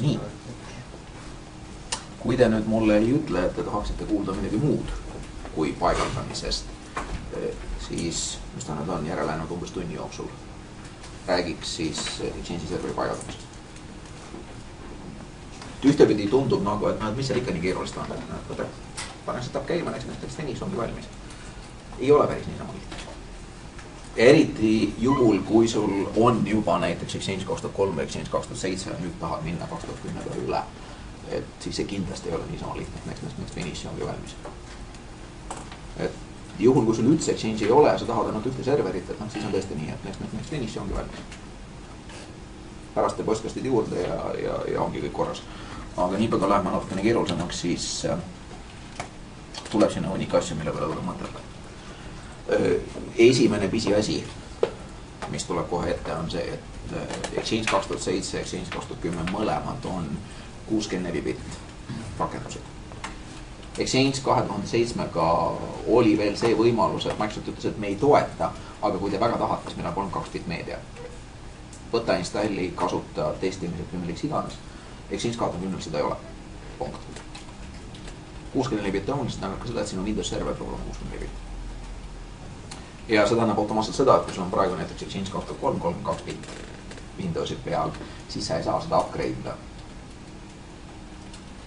Nii. Kui te nüüd mulle ei ütle, et te tahaksite kuulda midagi muud kui paigaldamisest, siis, mis ta nüüd on järelenud umbes tunni jooksul, räägiks siis Exchange'i serveri paigaldamisest. Ühtepidi tundub nagu, et mis seal ikka nii keerulist on, et panen setup käima, näiteks tenis ongi valmis. Ei ole päris niisama lihtne. Eriti juhul, kui sul on juba näiteks Exchange 2003 või Exchange 2007 ja nüüd tahad minna 2010 peale üle, et siis see kindlasti ei ole niisama lihtne, et next finish ongi valmis. Et juhul, kui sul üldse Exchange ei ole ja sa tahad ainult ühte serverit, et siis on tõesti nii, et next finish ongi valmis. Pärast teeb postkastid juurde ja ongi kõik korras. Aga nii palju läheme natukene keerulisemaks, siis tuleb sinna hunnik asju, mille peale tuleb mõtelda. Esimene pisiasi, mis tuleb kohe ette, on see, et Exchange 2007 ja Exchange 2010 mõlemad on 64-bitt rakendused. Exchange 2007-ga oli veel see võimalus, et Microsoft ütles, et me ei toeta, aga kui te väga tahate, siis meil on 32-bitt meedia. Võta installi, kasuta, testimised või milliks iganes. Exchange 2010 seda ei ole. Punkt. 64-bitt on, see tähendab ka seda, et sinu Windows server peab olema 64-bitt. Ja see tähendab automaatselt seda, et kui sul on praegu näiteks Exchange 2003 32-bitt Windowsi peal, siis sa ei saa seda upgrade'ida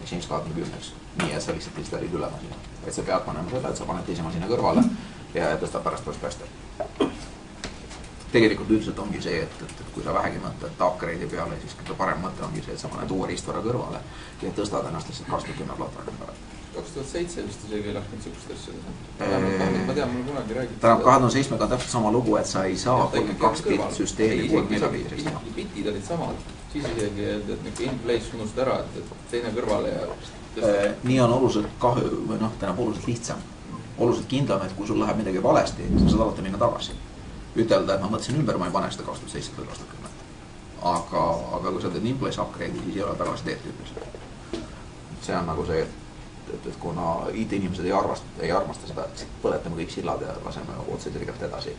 Exchange 2010-ks. Nii, et sa lihtsalt installid üle masina. Et sa pead panema seda, et sa paned teise masina kõrvale ja tõstab pärast postkaste. Tegelikult üldiselt ongi see, et kui sa vähegi mõtled upgrade'i peale, siis kõige parem mõte ongi see, et sa paned uue riistvara kõrvale ja tõstad ennast lihtsalt 2010 platvormi peale. 2007 vist isegi ei lähnud niisugust asja. Ma tean, mul kunagi räägiti. Tähendab, 2007 on täpselt sama lugu, et sa ei saa 32-bitt süsteemi 64-bittist. Bitid olid samad. Siis isegi, et in place unust ära, et teine kõrvale ja... Nii on oluliselt lihtsam. Oluliselt kindlam, et kui sul läheb midagi valesti, sa saad alati minna tagasi. Ütelda, et ma mõtlesin ümber, ma ei pane seda 2007 või 2010. Aga kui sa teed in place upgrade'i, siis ei ole tagasi teed tüüpiliselt. See on nagu see, et kuna IT-inimesed ei armasta seda, et põletame kõik sillad ja laseme otse selgelt edasi.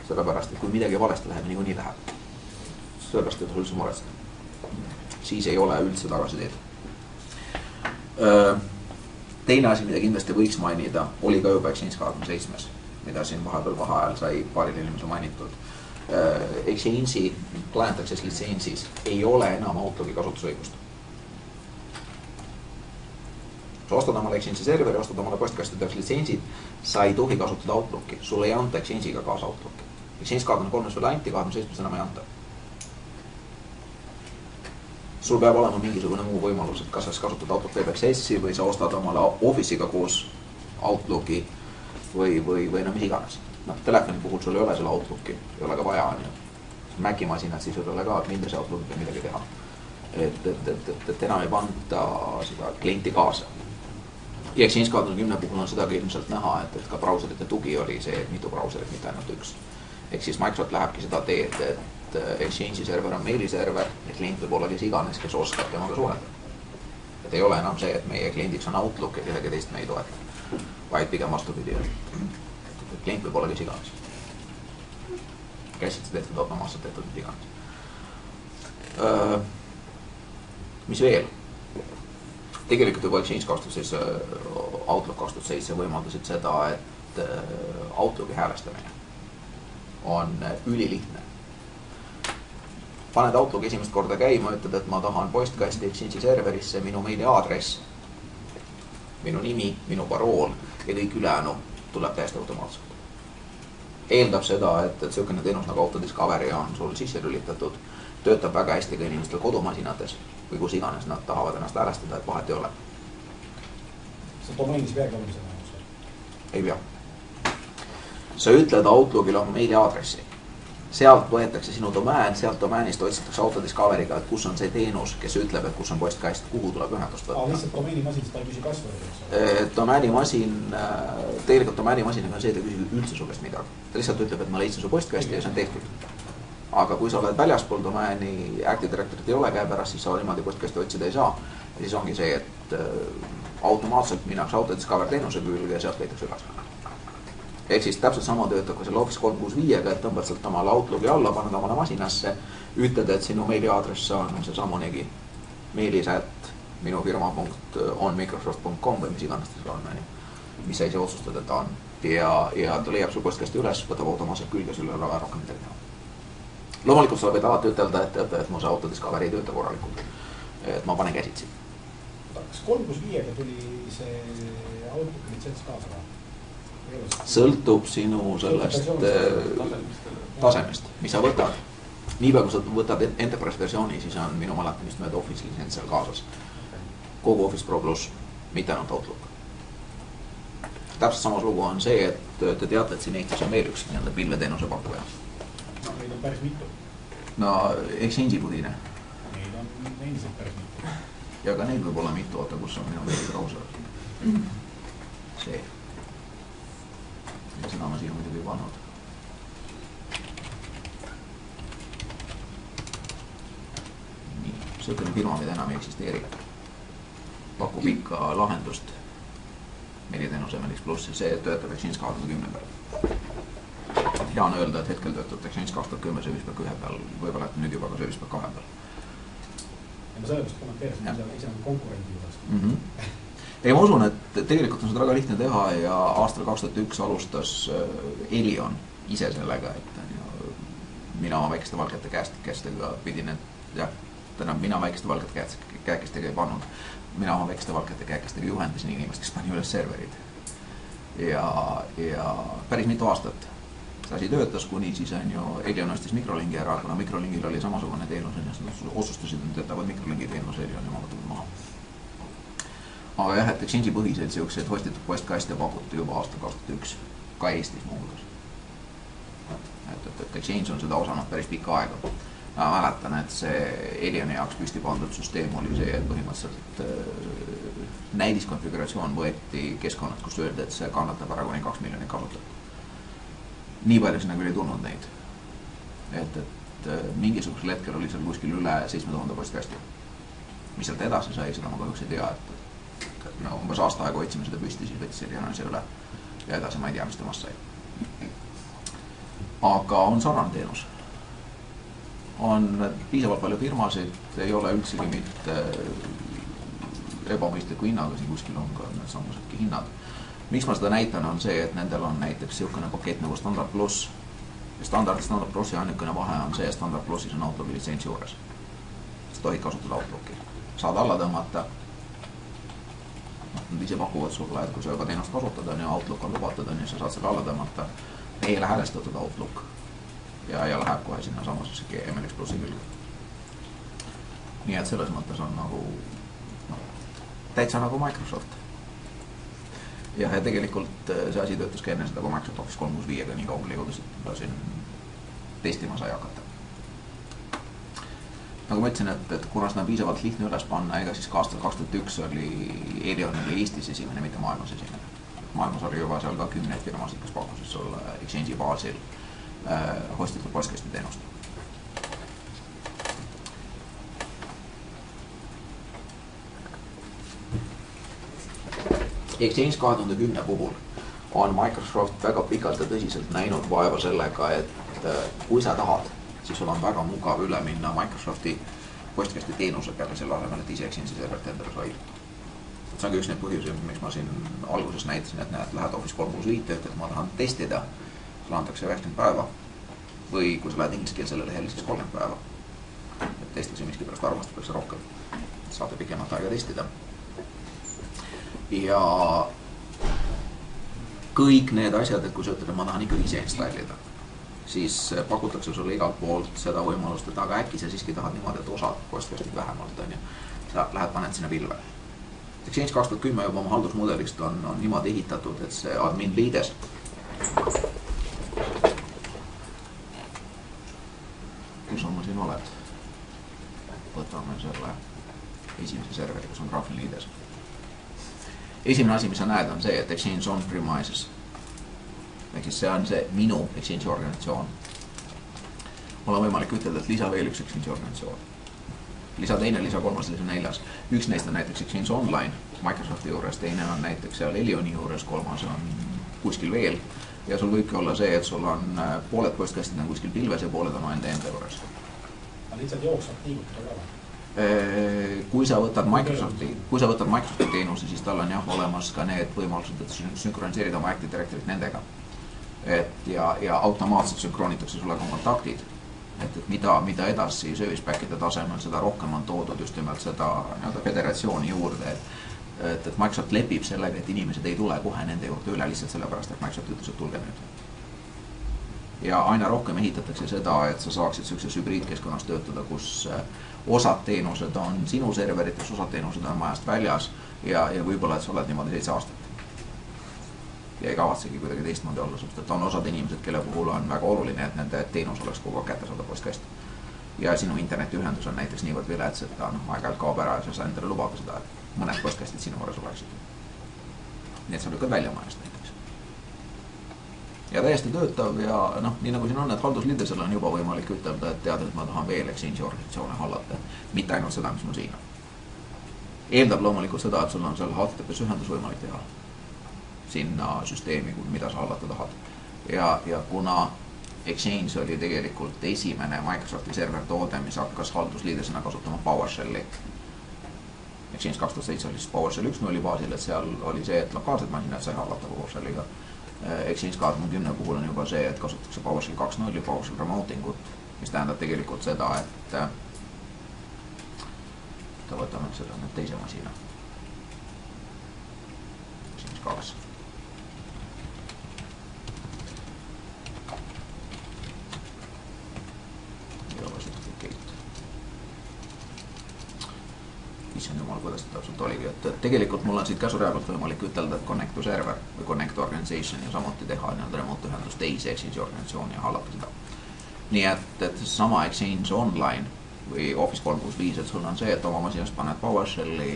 Sellepärast, et kui midagi valesti läheb, nii läheb. Sellepärast, et üldse muretseda. Siis ei ole üldse tagasi teed. Teine asi, mida kindlasti võiks mainida, oli ka juba Exchange 27, mida siin vaheajal sai paaril inimesel mainitud. Exchange'i client access litsensis ei ole enam Outlooki kasutusõigust. Sa ostad omale Exchange'i serveri, ostad omale postkastideks litsentsid, sa ei tohi kasutada Outlooki, sulle ei anta Exchange'iga kaasa Outlooki. Exchange 23 sulle anti, 27 enam ei anta. Sul peab olema mingisugune muu võimalus, et kas sa kasutad Outlook WebXS-i või sa ostad omale Office'iga koos Outlooki või mis iganes. Telefoni puhul sul ei ole selle Outlooki, ei ole ka vaja. Maci masinad siis ei ole ka, et Windows Outlooki midagi teha. Et enam ei panta seda klienti kaasa. Ja Exchange 2010 puhul on seda ilmselt näha, et ka brauserite tugi oli see, et mitu brauserit, mitte ainult üks. Ehk siis Microsoft lähebki seda teed, et Exchange'i server on meiliserver ja klient võib olla kes iganes, kes oskab temaga suhelda. Et ei ole enam see, et meie kliendiks on Outlook ja kellegi teist me ei toeta, vaid pigem vastupidi, et klient võib olla kes iganes. Käsitsi tehtud, automaatselt tehtud, mis iganes. Mis veel? Tegelikult juba Exchange 2007, Outlook 2007 võimaldasid seda, et Outlooki häälestamine on ülilihtne. Paned Outlooki esimest korda käima, ütled, et ma tahan postkasti Exchange'i serverisse minu meili aadress, minu nimi, minu parool ja kõik ülejäänu tuleb täiesti automaatselt. Eeldab seda, et selline teenus nagu Autodiscovery on sul sisse lülitatud, töötab väga hästi ka inimestel kodumasinates või kus iganes nad tahavad ennast häälestada, et vahet ei ole. Sa domeenis peagi olema seda? Ei pea. Sa ütled Outlookil oma meili aadressi. Sealt võetakse sinu domään, sealt domänist otsitakse Autodiscovery'ga, et kus on see teenus, kes ütleb, et kus on postkast, kuhu tuleb ühendust võtta. Lihtsalt domeenimasin, ta ei küsi password'i. Tegelikult domeenimasiniga on see, et ta küsib üldse sulest midagi. Ta lihtsalt ütleb, et ma leidsin su postkasti ja see on tehtud. Aga kui sa oled väljaspool domääni, Active Directory't ei ole käepärast, siis sa niimoodi postkasti otsida ei saa. Ja siis ongi see, et automaatselt minnakse Autodiscover teenuse külge ja sealt leitakse üles. ehk siis täpselt sama töötab ka selle Office 365-ga, et tõmbad sealt omale Outlooki alla, paned omale masinasse, ütled, et sinu meiliaadress on see samunegi meelis@minufirma.onmicrosoft.com või mis iganes ta seal on, mis sa ise otsustad, et ta on. Ja ta leiab sul postkasti üles, võtab automaatselt külge, sul ei ole rohkem midagi teha. Loomulikult sa võid alati ütelda, et mu see Autodiscover ei tööta korralikult. Et ma panen käsitsi. Kas 365-ga tuli see Outlooki litsents kaasa ka? Sõltub sinu sellest tasemest, mis sa võtad. Niipea kui sa võtad Enterprise versiooni, siis on minu mäletamist mööda Office litsents seal kaasas. Kogu Office Pro Plus, mitte ainult Outlook. Täpselt samas lugu on see, et te teate, et siin Eestis on veel üks pilveteenuse pakkuja. No, neid on päris mitu. No, Exchange'i põhine. Neid on endiselt päris mitu. Ja ka neid võib olla mitu, oota, kus on minu veebibrauser. See. Ja seda ma siia muidugi ei pannud. Nii, sõltune firma, mida enam ei eksisteeri. Pakub ikka lahendust meiliteenuse Mailix Plus ja see töötab Exchange 2010 peal. Hea on öelda, et hetkel töötab Exchange 2010 Servicepack 1 peal, võib-olla et nüüd juba ka Servicepack 2 peal. Ja ma sellepärast kommenteerisin, et ise on konkurendi juures. Ei, ma usun, et tegelikult on seda väga lihtne teha ja aastal 2001 alustas Elion ise sellega, et mina oma väikeste valgete käestega pidin, et jah, mina väikeste valgete käekestega ei pannud. Mina oma väikeste valgete käekestega juhendasin inimest, kes pani üles serverid. Ja päris mitu aastat see asi töötas, kuni siis on ju Elion ostis Microlingi ära, kuna Microlingil oli samasugune teenus, ja otsustasid, et töötavad Microlingi teenus Elion ja ma võtavad maha. Aga jah, et Exchange'i põhiseid siukseid hostitud postkaste pakuti juba aastal 2001, ka Eestis muuhulgas. Et Exchange on seda osanud päris pikka aega. Ma mäletan, et see Elioni jaoks püsti pandud süsteem oli see, et põhimõtteliselt näidiskonfiguratsioon võeti keskkonnad, kus öeldi, et see kannatab ära kuni 2 miljonit kasutajat. Nii palju sinna küll ei tulnud neid. Et mingisugusel hetkel oli seal kuskil üle 7000 postkasti. Mis sealt edasi sai, seda ma kahjuks ei tea, et me umbes aasta aega otsime seda püsti, siis võttis Elioni see üle. Ja edasi ma ei tea, mis temast sai. Aga on sarnane teenus. On piisavalt palju firmasid, ei ole üldsegi mitte ebamõistliku hinnaga, siin kuskil on ka need samusedki hinnad. Miks ma seda näitan on see, et nendel on näiteks siukene pakett nagu Standard Plus. Ja Standard Plussi ainukene vahe on see, et Standard Plussis on Outlooki litsents juures. Sa tohid kasutada Outlooki. Saad alla tõmmata. Nad ise pakuvad sulle, et kui sa juba teenust kasutad on ja Outlook on lubatud on ja sa saad selle alla tõmmata. Ei ole häälestatud Outlook. Ja läheb kohe sinna samasesse Mailix Plussi külge. Nii et selles mõttes on nagu täitsa nagu Microsoft. Ja tegelikult see asi töötas ka enne seda, kui Microsoft Office 365-ga nii kaugele jõudes, et ta siin testima sai hakata. Nagu ma ütlesin, et kuna seda on piisavalt lihtne üles panna, ega siis ka aastal 2001 oli Elion Eestis esimene, mitte maailmas esimene. Maailmas oli juba seal ka 10 firmasid, kes pakkusid sulle Exchange'i baasil hostitud postkasti teenust. Exchange 2010 puhul on Microsoft väga pikalt ja tõsiselt näinud vaeva sellega, et kui sa tahad, siis sul on väga mugav üle minna Microsofti postkasti teenuse peale selle asemel, et ise Exchange'i serverit endale sai. See on ka üks neid põhjusi, miks ma siin alguses näitasin, et näed, lähed Office 365, et ma tahan testida, sulle antakse 90 päeva või kui sa lähed ingliskeelsele lehele, siis 30 päeva. Et testisi miskipärast armastatakse rohkem, saate pikemat aega testida. Ja kõik need asjad, et kui sa ütled, et ma tahan ikkagi ise installida, siis pakutakse sulle igalt poolt seda võimalust, et aga äkki sa siiski tahad niimoodi, et osad postkastid vähemalt on ja sa lähed paned sinna pilve. Exchange 2010 juba oma haldusmudelist on niimoodi ehitatud, et see admin liides kus on ma siin oled? Võtame selle esimese serveri, kus on graafiline liides. Esimene asi, mis sa näed, on see, et Exchange on-premises. Ehk siis see on see minu Exchange'i organisatsioon. Mul on võimalik ütelda, et lisa veel üks Exchange'i organisatsioon. Lisa teine, lisa kolmas, lisa neljas. Üks neist on näiteks Exchange Online Microsofti juures, teine on näiteks seal Elioni juures, kolmas on kuskil veel. ja sul võibki olla see, et sul on pooled postkastid on kuskil pilves ja pooled on enda juures. Aga lihtsalt jooksvalt liigutada ka või? Kui sa võtad Microsofti teenuse, siis tal on jah olemas ka need võimalused, et sünkroniseerida oma Active Directory't nendega. Ja automaatselt sünkroonitakse sulle ka kontaktid. Et mida edasi service pack'ide tasemel, seda rohkem on toodud just nimelt seda föderatsiooni juurde. Et Microsoft lepib sellega, et inimesed ei tule kohe nende juurde üle lihtsalt sellepärast, et Microsoft ütles, et tulge nüüd. Ja aina rohkem ehitatakse seda, et sa saaksid sellises hübriidkeskkonnas töötada, kus osad teenused on sinu serverites, osad teenused on majast väljas ja võib-olla, et sa oled niimoodi 7 aastat. Ja ei kavatsegi kuidagi teistmoodi olla, sest et on osad inimesed, kelle puhul on väga oluline, et nende teenus oleks kogu aeg kätte saada postkasti. Ja sinu internetiühendus on näiteks niivõrd vilets, et ta aeg-ajalt kaob ära ja sa endale lubada seda, et mõned postkastid sinu juures oleksid. Nii et sa lükkad välja majast näiteks. Ja täiesti töötav ja nii nagu siin on, et haldusliidesel on juba võimalik ütelda, et teada, et ma tahan veel Exchange'i organisatsioone hallata, mitte ainult seda, mis mul siin on. Eeldab loomulikult seda, et sul on seal HTTPS ühendus võimalik teha sinna süsteemi, mida sa hallata tahad. Ja kuna Exchange oli tegelikult esimene Microsofti server toode, mis hakkas haldusliidesena kasutama PowerShelli. Exchange 2007 oli siis PowerShell 1.0 baasil, et seal oli see, et lokaalsed masinad sai hallata PowerShelliga. Exchange 2010 puhul on juba see, et kasutatakse PowerShell 2.0 ja PowerShell Remotingut, mis tähendab tegelikult seda, et võtame seda nüüd teise masina. Exchange 2. Issand jumal, kuidas ta täpselt oligi, et tegelikult mul on siit käsureaalselt võimalik ütelda, et Connect to Server või Connect to Organization ja samuti teha remote ühendus teise Exchange organisatsiooni ja hallata seda. Nii et sama Exchange Online või Office 365, et sul on see, et oma masinast paned PowerShelli,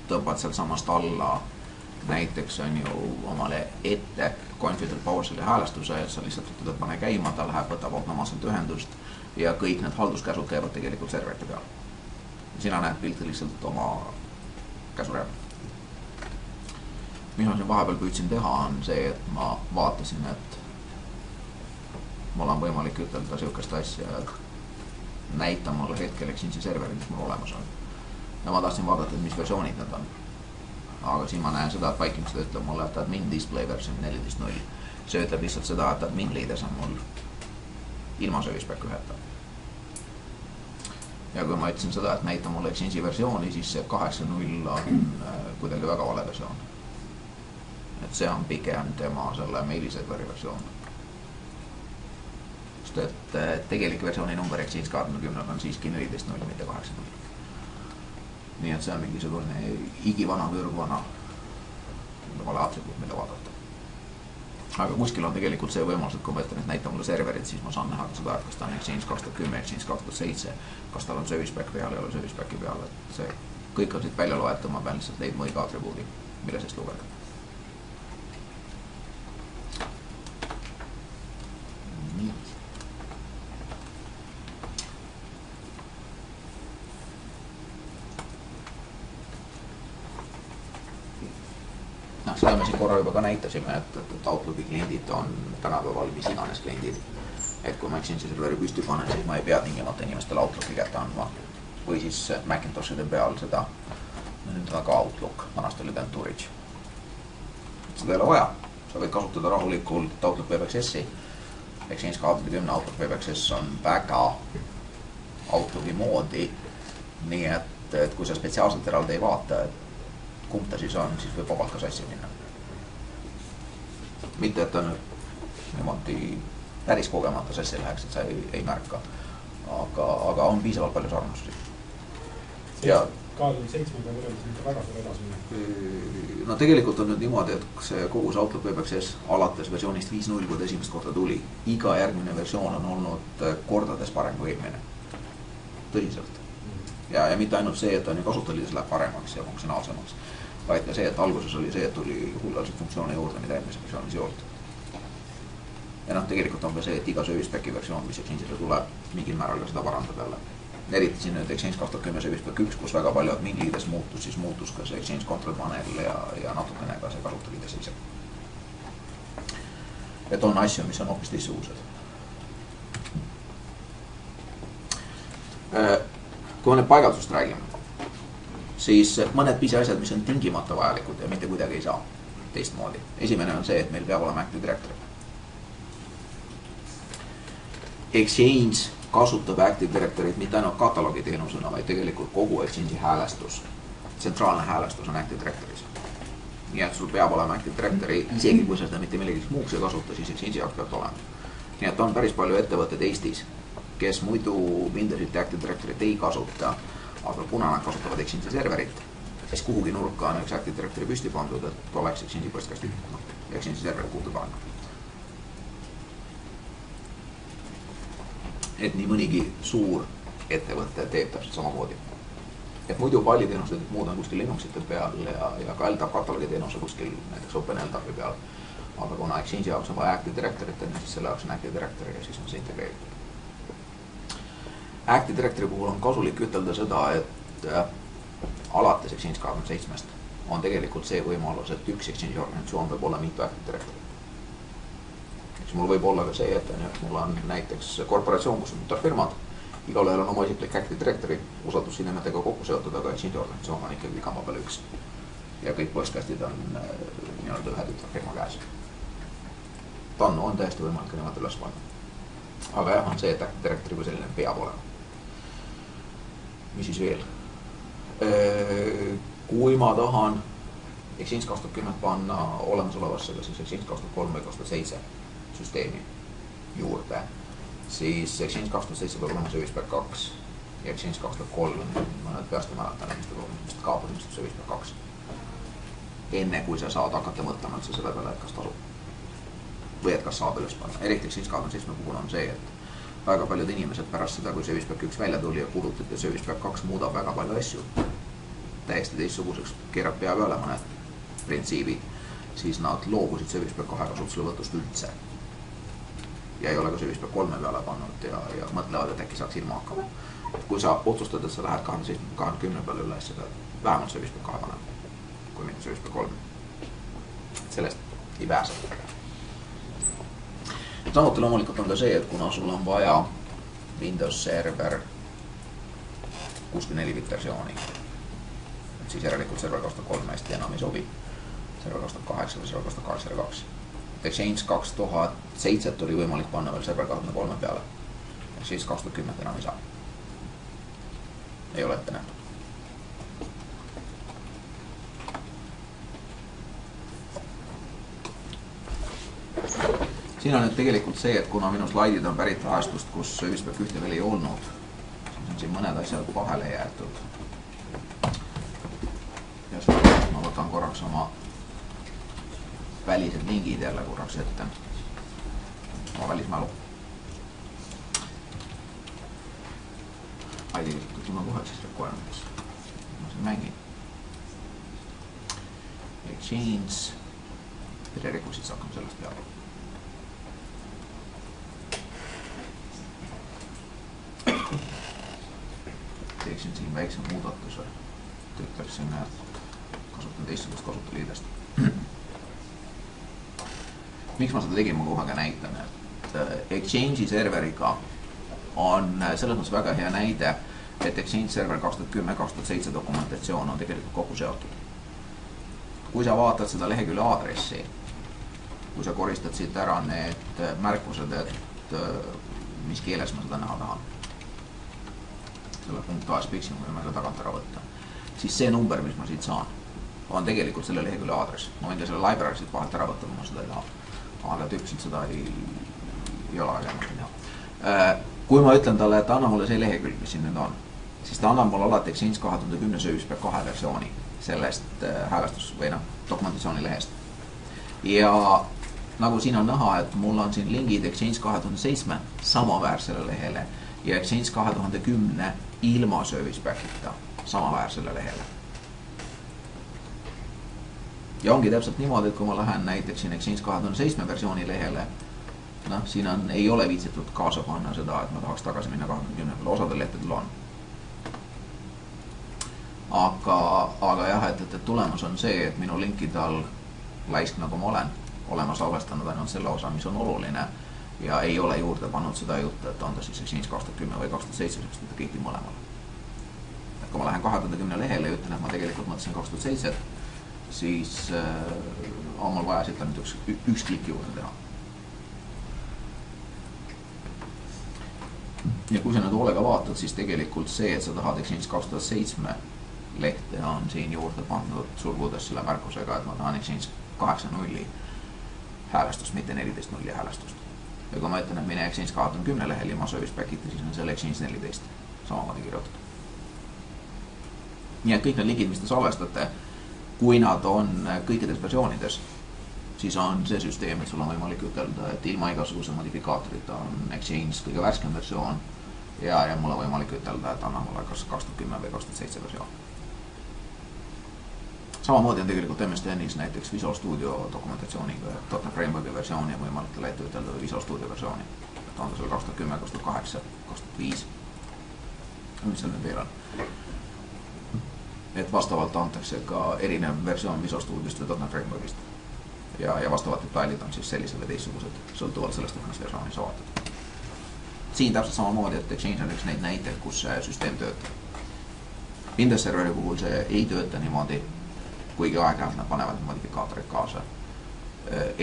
tõmbad sealt samast alla näiteks on ju omale ette configure PowerShelli häälestuse, et sa lihtsalt ütled, et pane käima, ta läheb, võtab automaatselt ühendust ja kõik need halduskäsud käivad tegelikult serverite peal. Sina näed pilti lihtsalt oma käsureal. Mis ma siin vahepeal püüdsin teha on see, et ma vaatasin, et mul on võimalik ütelda sellist asja, et näita mulle hetkel Exchange'i serverid, mis mul olemas on. Ja ma tahtsin vaadata, et mis versioonid need on. Aga siin ma näen seda, et Viking seda ütleb mulle, et admin display version 14.0. See ütleb lihtsalt seda, et admin liides on mul ilma service pack üheta. Ja kui ma ütlesin seda, et näita mulle Exchange'i versiooni, siis see 8.0 on kuidagi väga vale versioon. Et see on pigem tema selle meiliserveri versioon. Sest et tegelik versiooni number Exchange 2010 on siiski 14.0, mitte 8.0. Nii et see on mingisugune igivana kõrgvana vale atribuut, mida vaadata. Aga kuskil on tegelikult see võimalus, et kui ma ütlen, et näita mulle serverit, siis ma saan näha ka seda, et kas ta on Exchange 2010, Exchange 2007, kas tal on service pack peal, ei ole service packi peal, et see kõik on siit välja loeta, ma pean lihtsalt leidma õige atribuudi, mille sest lugeda. Nii. Seda me siin korra juba ka näitasime, et Outlooki kliendid on tänapäeval mis iganes kliendid. Et kui ma Exchange'i serveri püsti panen, siis ma ei pea tingimata inimestele Outlooki kätte andma. Või siis Macintoshide peal seda, nüüd on ka Outlook, vanast oli Entourage. Seda ei ole vaja. Sa võid kasutada rahulikult Outlook WebExS-i. Exchange 2010 Outlook WebExS on väga Outlooki moodi. Nii et kui sa spetsiaalselt eraldi ei vaata, et kumb ta siis on, siis võib vabalt ka sassi minna. Mitte, et ta niimoodi päris kogemata sassi läheks, et sa ei märka. Aga on piisavalt palju sarnastusi. 27 võrreldes mitte väga suur edasi. No tegelikult on nüüd niimoodi, et see kogu see Outlook WebExS alates versioonist 5.0, kui ta esimest korda tuli, iga järgmine versioon on olnud kordades parem kui eelmine. Tõsiselt. Ja mitte ainult see, et on ju kasutajalides läheb paremaks ja funktsionaalsemaks, vaid ka see, et alguses oli see, et tuli hullaliselt funktsioone juurde, mida eelmise versioonis ei olnud. Ja tegelikult on ka see, et iga service packi versioon, mis Exchange'ile tuleb, mingil määral ka seda parandab jälle. Eriti siin nüüd Exchange 2010 service pack 1, kus väga palju admin liides muutus, siis muutus ka see Exchange control panel ja natukene ka see kasutajaliides ise. et on asju, mis on hoopis teistsugused. Kui me nüüd paigaldusest räägime, siis mõned pisiasjad, mis on tingimata vajalikud ja mitte kuidagi ei saa teistmoodi. Esimene on see, et meil peab olema Active Directory. Exchange kasutab Active Directory't mitte ainult kataloogi teenusena, vaid tegelikult kogu Exchange'i häälestus, tsentraalne häälestus on Active Directory's. Nii et sul peab olema Active Directory, isegi kui sa seda mitte millegis muuks ei kasuta, siis Exchange'i jaoks peab olema. Nii et on päris palju ettevõtted Eestis, kes muidu Windowsit ja Active Directory't ei kasuta, aga kuna nad kasutavad Exchange'i serverit, siis kuhugi nurka on üks Active Directory püsti pandud, et oleks Exchange'i postkasti ja Exchange'i serverit kuhugi panna. Et nii mõnigi suur ettevõte teeb täpselt samamoodi. Et muidu palliteenused muud on kuskil Linuxite peal ja ka LDAP kataloogi teenuse kuskil näiteks OpenLDAPi peal. Aga kuna Exchange'i jaoks on vaja Active Directory't, siis selle jaoks on Active Directory ja siis on see integreeritud. Active Directory puhul on kasulik ütelda seda, et alates Exchange 27 on tegelikult see võimalus, et üks Exchange'i organisatsioon võib olla mitu Active Directory. Mul võib olla ka see, et mul on näiteks korporatsioon, kus on mitu firmad, igal ühel on oma isiklik Active Directory, usaldussidemetega kokku seotud, aga Exchange'i organisatsioon on ikkagi kamba peal üks. Ja kõik postkastid on nii-öelda ühe tütra firma käes. Tannu on täiesti võimalik nemad üles panna. Aga jah, on see, et Active Directory kui selline peab olema. Mis siis veel? Kui ma tahan Exchange 2010 panna olemasolevasse, siis Exchange 2003 või 2007 süsteemi juurde, siis Exchange 2007 peab olema Service Pack 2 ja Exchange 2003, ma nüüd peast ei mäletan, mis kaapus Service Pack 2. Enne kui sa saad hakata mõtlema üldse selle peale, et kas tasub või et kas saab üles panna. Eriti Exchange 2007 puhul on see, et väga paljud inimesed pärast seda, kui Service Pack 1 välja tuli ja kuulutati, et Service Pack 2 muudab väga palju asju, täiesti teistsuguseks, keerab pea peale mõned printsiibid, siis nad loobusid Service Pack 2 kasutusele võtust üldse. Ja ei ole ka Service Pack 3 peale pannud ja mõtlevad, et äkki saaks ilma hakkama. Kui sa otsustad, et sa lähed 2010 peale üle, siis sa pead vähemalt Service Pack 2 panema, kui mitte Service Pack 3. Sellest ei pääse. Samuti loomulikult on ka see, et kuna sul on vaja Windows Server 64-bit versiooni, siis järelikult Server 2003 hästi enam ei sobi. Server 2008 või Server 2008 R2. Exchange 2007 oli võimalik panna veel Server 23 peale. Exchange 2010 enam ei saa. Ei ole ette nähtud. Siin on nüüd tegelikult see, et kuna minu slaidid on pärit ajastust, kus Service Pack 1 veel ei olnud, siis on siin mõned asjad vahele jäetud. Ja ma võtan korraks oma välised lingid jälle korraks ette. Oma välismälu. Ma ei tegelikult tunnen kohe siis requirements. Ma siin mängin. Exchange. Prerequisites hakkame sellest peale. Teeksin siin väikse muudatuse. Ütleksin, et kasutan teistsugust kasutajaliidest. Miks ma seda tegin, ma kohe ka näitan, et Exchange'i serveriga on selles mõttes väga hea näide, et Exchange server 2010-2007 dokumentatsioon on tegelikult kokku seotud. Kui sa vaatad seda lehekülje aadressi, kui sa koristad siit ära need märkused, et mis keeles ma seda näha tahan, selle .aspx ma võime ka tagant ära võtta, siis see number, mis ma siit saan, on tegelikult selle lehekülje aadress. Ma võin ka selle library siit vahelt ära võtta, kui ma seda ei taha. Aga tüüpiliselt seda ei ole väga teha. Kui ma ütlen talle, et anna mulle see lehekülg, mis siin nüüd on, siis ta annab mulle alati Exchange 2010 Service Pack 2 versiooni sellest häälestus- või dokumentatsiooni lehest. Ja nagu siin on näha, et mul on siin lingid Exchange 2007 samaväärsele lehele ja Exchange 2010 ilma Service Packita samaväärsele lehele. Ja ongi täpselt niimoodi, et kui ma lähen näiteks siin Exchange 2007 versiooni lehele, siin ei ole viitsitud kaasa panna seda, et ma tahaks tagasi minna 2010 peale, osadel lehtedel on. Aga jah, et tulemus on see, et minu linkide all laisk nagu ma olen, olema salvestanud ainult selle osa, mis on oluline ja ei ole juurde pannud seda juttu, et on ta siis Exchange 2010 või 2007, sest ta kehtib mõlemale. Et kui ma lähen 2010 lehele ja ütlen, et ma tegelikult mõtlesin 2007, siis on mul vaja siit ainult üks klikk juurde teha. Ja kui sa nüüd hoolega vaatad, siis tegelikult see, et sa tahad Exchange 2007 lehte on siin juurde pandud sulgudes selle märkusega, et ma tahan Exchange 8.0 häälestust, mitte 14.0 häälestust. Ja kui ma ütlen, et mine Exchange 2010 lehel ilma service pack'ita, siis on selle Exchange 14 samamoodi kirjutatud. Nii et kõik need ligid, mis te salvestate, kui nad on kõikides versioonides, siis on see süsteem, et sul on võimalik ütelda, et ilma igasuguse modifikaatorid on Exchange kõige värskem versioon ja mul on võimalik ütelda, et anna mulle kas 2010 või 2007 versioon. Samamoodi on tegelikult MSDN-is näiteks Visual Studio dokumentatsiooniga, et .NET Frameworki versiooni on võimalik talle ette ütelda Visual Studio versiooni. Et on ta seal 2010, 2008, 2005. Mis seal nüüd veel on? Et vastavalt antakse ka erinev versioon Visual Studiost ja .NET Frameworkist. Ja vastavad detailid on siis sellised või teistsugused, sõltuvalt sellest, et mis versiooni sa vaatad. Siin täpselt samamoodi, et Exchange on üks neid näiteid, kus see süsteem töötab. Windows serveri puhul see ei tööta niimoodi, kuigi aeg-ajalt nad panevad modifikaatorid kaasa.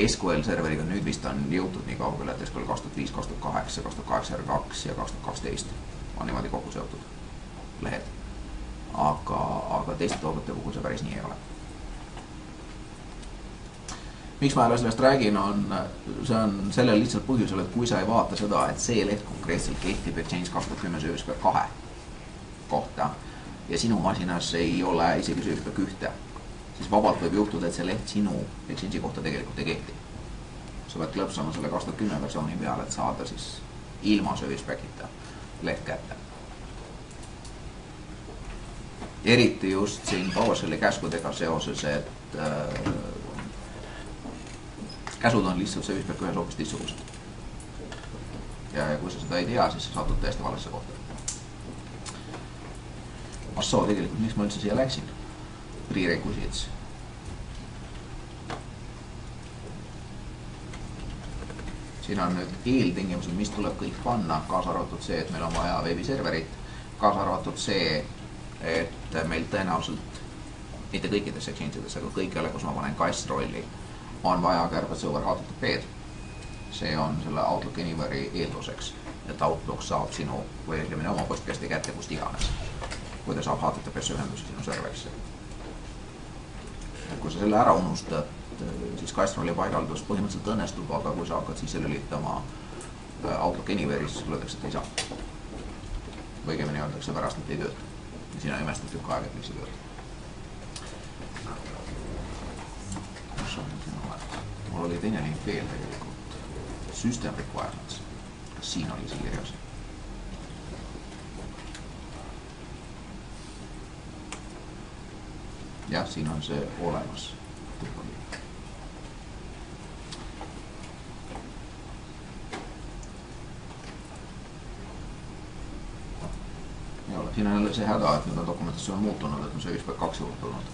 SQL serveriga nüüd vist on jõutud nii kaugele, et SQL 2005, 2008, 2008 R2 ja 2012 on niimoodi kokku seotud lehed. Aga teiste toodete puhul see päris nii ei ole. Miks ma jälle sellest räägin, see on sellel lihtsalt põhjusel, et kui sa ei vaata seda, et see leht konkreetselt kehtib Exchange 2010 Service 2 kohta ja sinu masinas ei ole isegi Service 1, siis vabalt võib juhtuda, et see leht sinu Exchange'i kohta tegelikult ei kehti. Sa pead klõpsama selle 2010 versiooni peale, et saada siis ilma Service Pack'ita leht kätte. Eriti just siin PowerShelli käskudega seoses, et käsud on lihtsalt Service Pack 1 hoopis teistsugused. Ja kui sa seda ei tea, siis sa saadud täiesti valesse kohta. Assoo, tegelikult, miks ma üldse siia läksin? Prerequisites. Siin on nüüd eeltingimused, mis tuleb kõik panna, kaasa arvatud see, et meil on vaja veebiserverit, kaasa arvatud see, et meil tõenäoliselt, mitte kõikides Exchange'ides, aga kõikjale, kus ma panen kass rolli, on vaja kärbet over HTTP-d. See on selle Outlook Anywhere'i eelduseks, et Outlook saab sinu või oma postkasti kätte kust iganes, kui ta saab HTTP-sse ühenduse sinu serverisse. Kui sa selle ära unustad, siis kastrolli paigaldus põhimõtteliselt õnnestub, aga kui sa hakkad siis selle lülitama Outlook Anywhere'is, siis öeldakse, et ei saa. Või õigemini öeldakse pärast, et ei tööta. Ja siin on imestanud tükk aega, et miks ei tööta. Mul oli teine link veel tegelikult. System requirements. Kas siin oli see kirjas? Jah, siin on see olemas. Siin on jälle see häda, et nüüd on dokumentatsioon muutunud, et on Service Pack 2 juurde tulnud.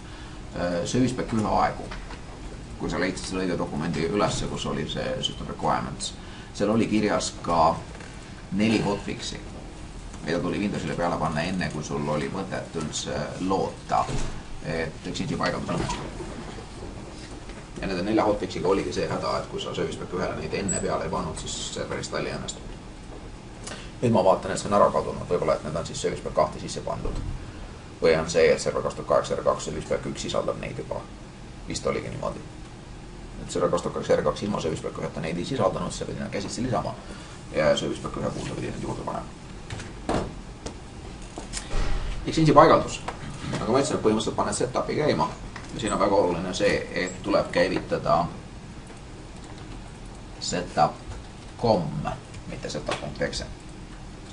Service Pack 1 aegu, kui sa leidsid selle õige dokumendi ülesse, kus oli see System Requirements, seal oli kirjas ka 4 hotfixi, mida tuli Windowsile peale panna enne, kui sul oli mõtet üldse loota, et Exchange'i paigaldus õnnestub. Ja nende 4 hotfixiga oligi see häda, et kui sa Service Pack 1-le neid enne peale ei pannud, siis serveri installi õnnestub. Nüüd ma vaatan, et see on ära kadunud, võib-olla, et need on siis Service Pack 2 sisse pandud. Või on see, et server 2008 R2 Service Pack 1 sisaldab neid juba. Vist oligi niimoodi. Et server 2008 R2 ilma Service Pack 1 neid ei sisaldanud, see pidi käsitsi lisama. Ja Service Pack 1 puhul pidi need juurde panema. Exchange'i paigaldus. Nagu ma ütlesin, et põhimõtteliselt paned setupi käima. Ja siin on väga oluline see, et tuleb käivitada setup.com, mitte setup.exe.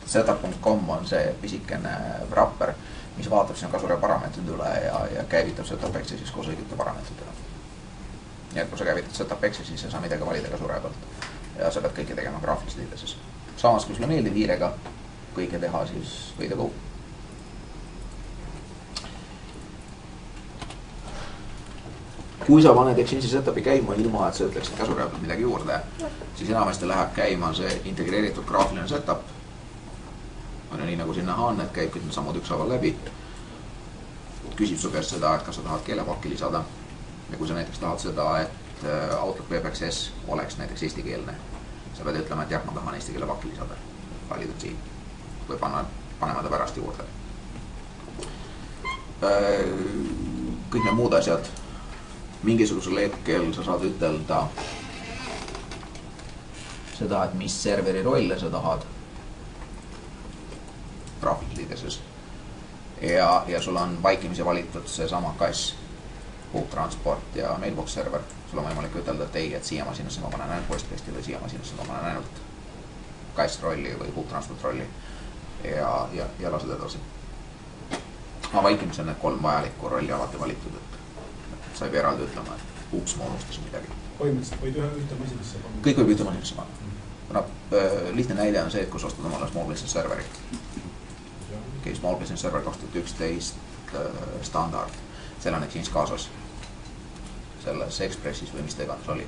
Setup.com on see pisikene wrapper, mis vaatab siin kasureja parameetrid üle ja käivitab setup.exe siis koos õigete parameetritega. Nii et kui sa käivitad setup.exe, siis ei saa midagi valida kasureja pealt. Ja sa pead kõike tegema graafiliselt liideses. Samas, kui sulle meeldib hiirega kõike teha, siis võida go. kui sa paned Exchange'i setupi käima ilma, et sa ütleksid käsurää pealt midagi juurde, siis enamasti läheb käima see integreeritud graafiline setup. On ju nii nagu siin näha on, et käib kõik need sammud ükshaaval läbi. Küsib su käest seda, et kas sa tahad keelepakki lisada. Ja kui sa näiteks tahad seda, et Outlook PBXS oleks näiteks eestikeelne, sa pead ütlema, et jah, ma tahan eesti keele pakki lisada. Validud siin. Või panema ta pärast juurde. Kõik need muud asjad. Mingisugusel hetkel sa saad ütelda seda, et mis serveri rolle sa tahad graafiliideses. Ja sul on vaikimisi valitud see sama kass, Hub Transport ja Mailbox server. Sul on võimalik ütelda, et ei, et siia masinasse ma panen ainult postkasti või siia masinasse ma panen ainult kass rolli või Hub Transport rolli ja lased edasi. Ma vaikimisi on need 3 vajalikku rolli alati valitud, et sa ei pea eraldi ütlema, et ups, ma unustasin midagi. Põhimõtteliselt võid ühte masinasse panna. Kõik võib ühte masinasse panna. Kuna lihtne näide on see, et kus ostad omale Small Business serveri. Small Business Server 2011 standard, seal on Exchange kaasas selles Expressis või mis teganes oli.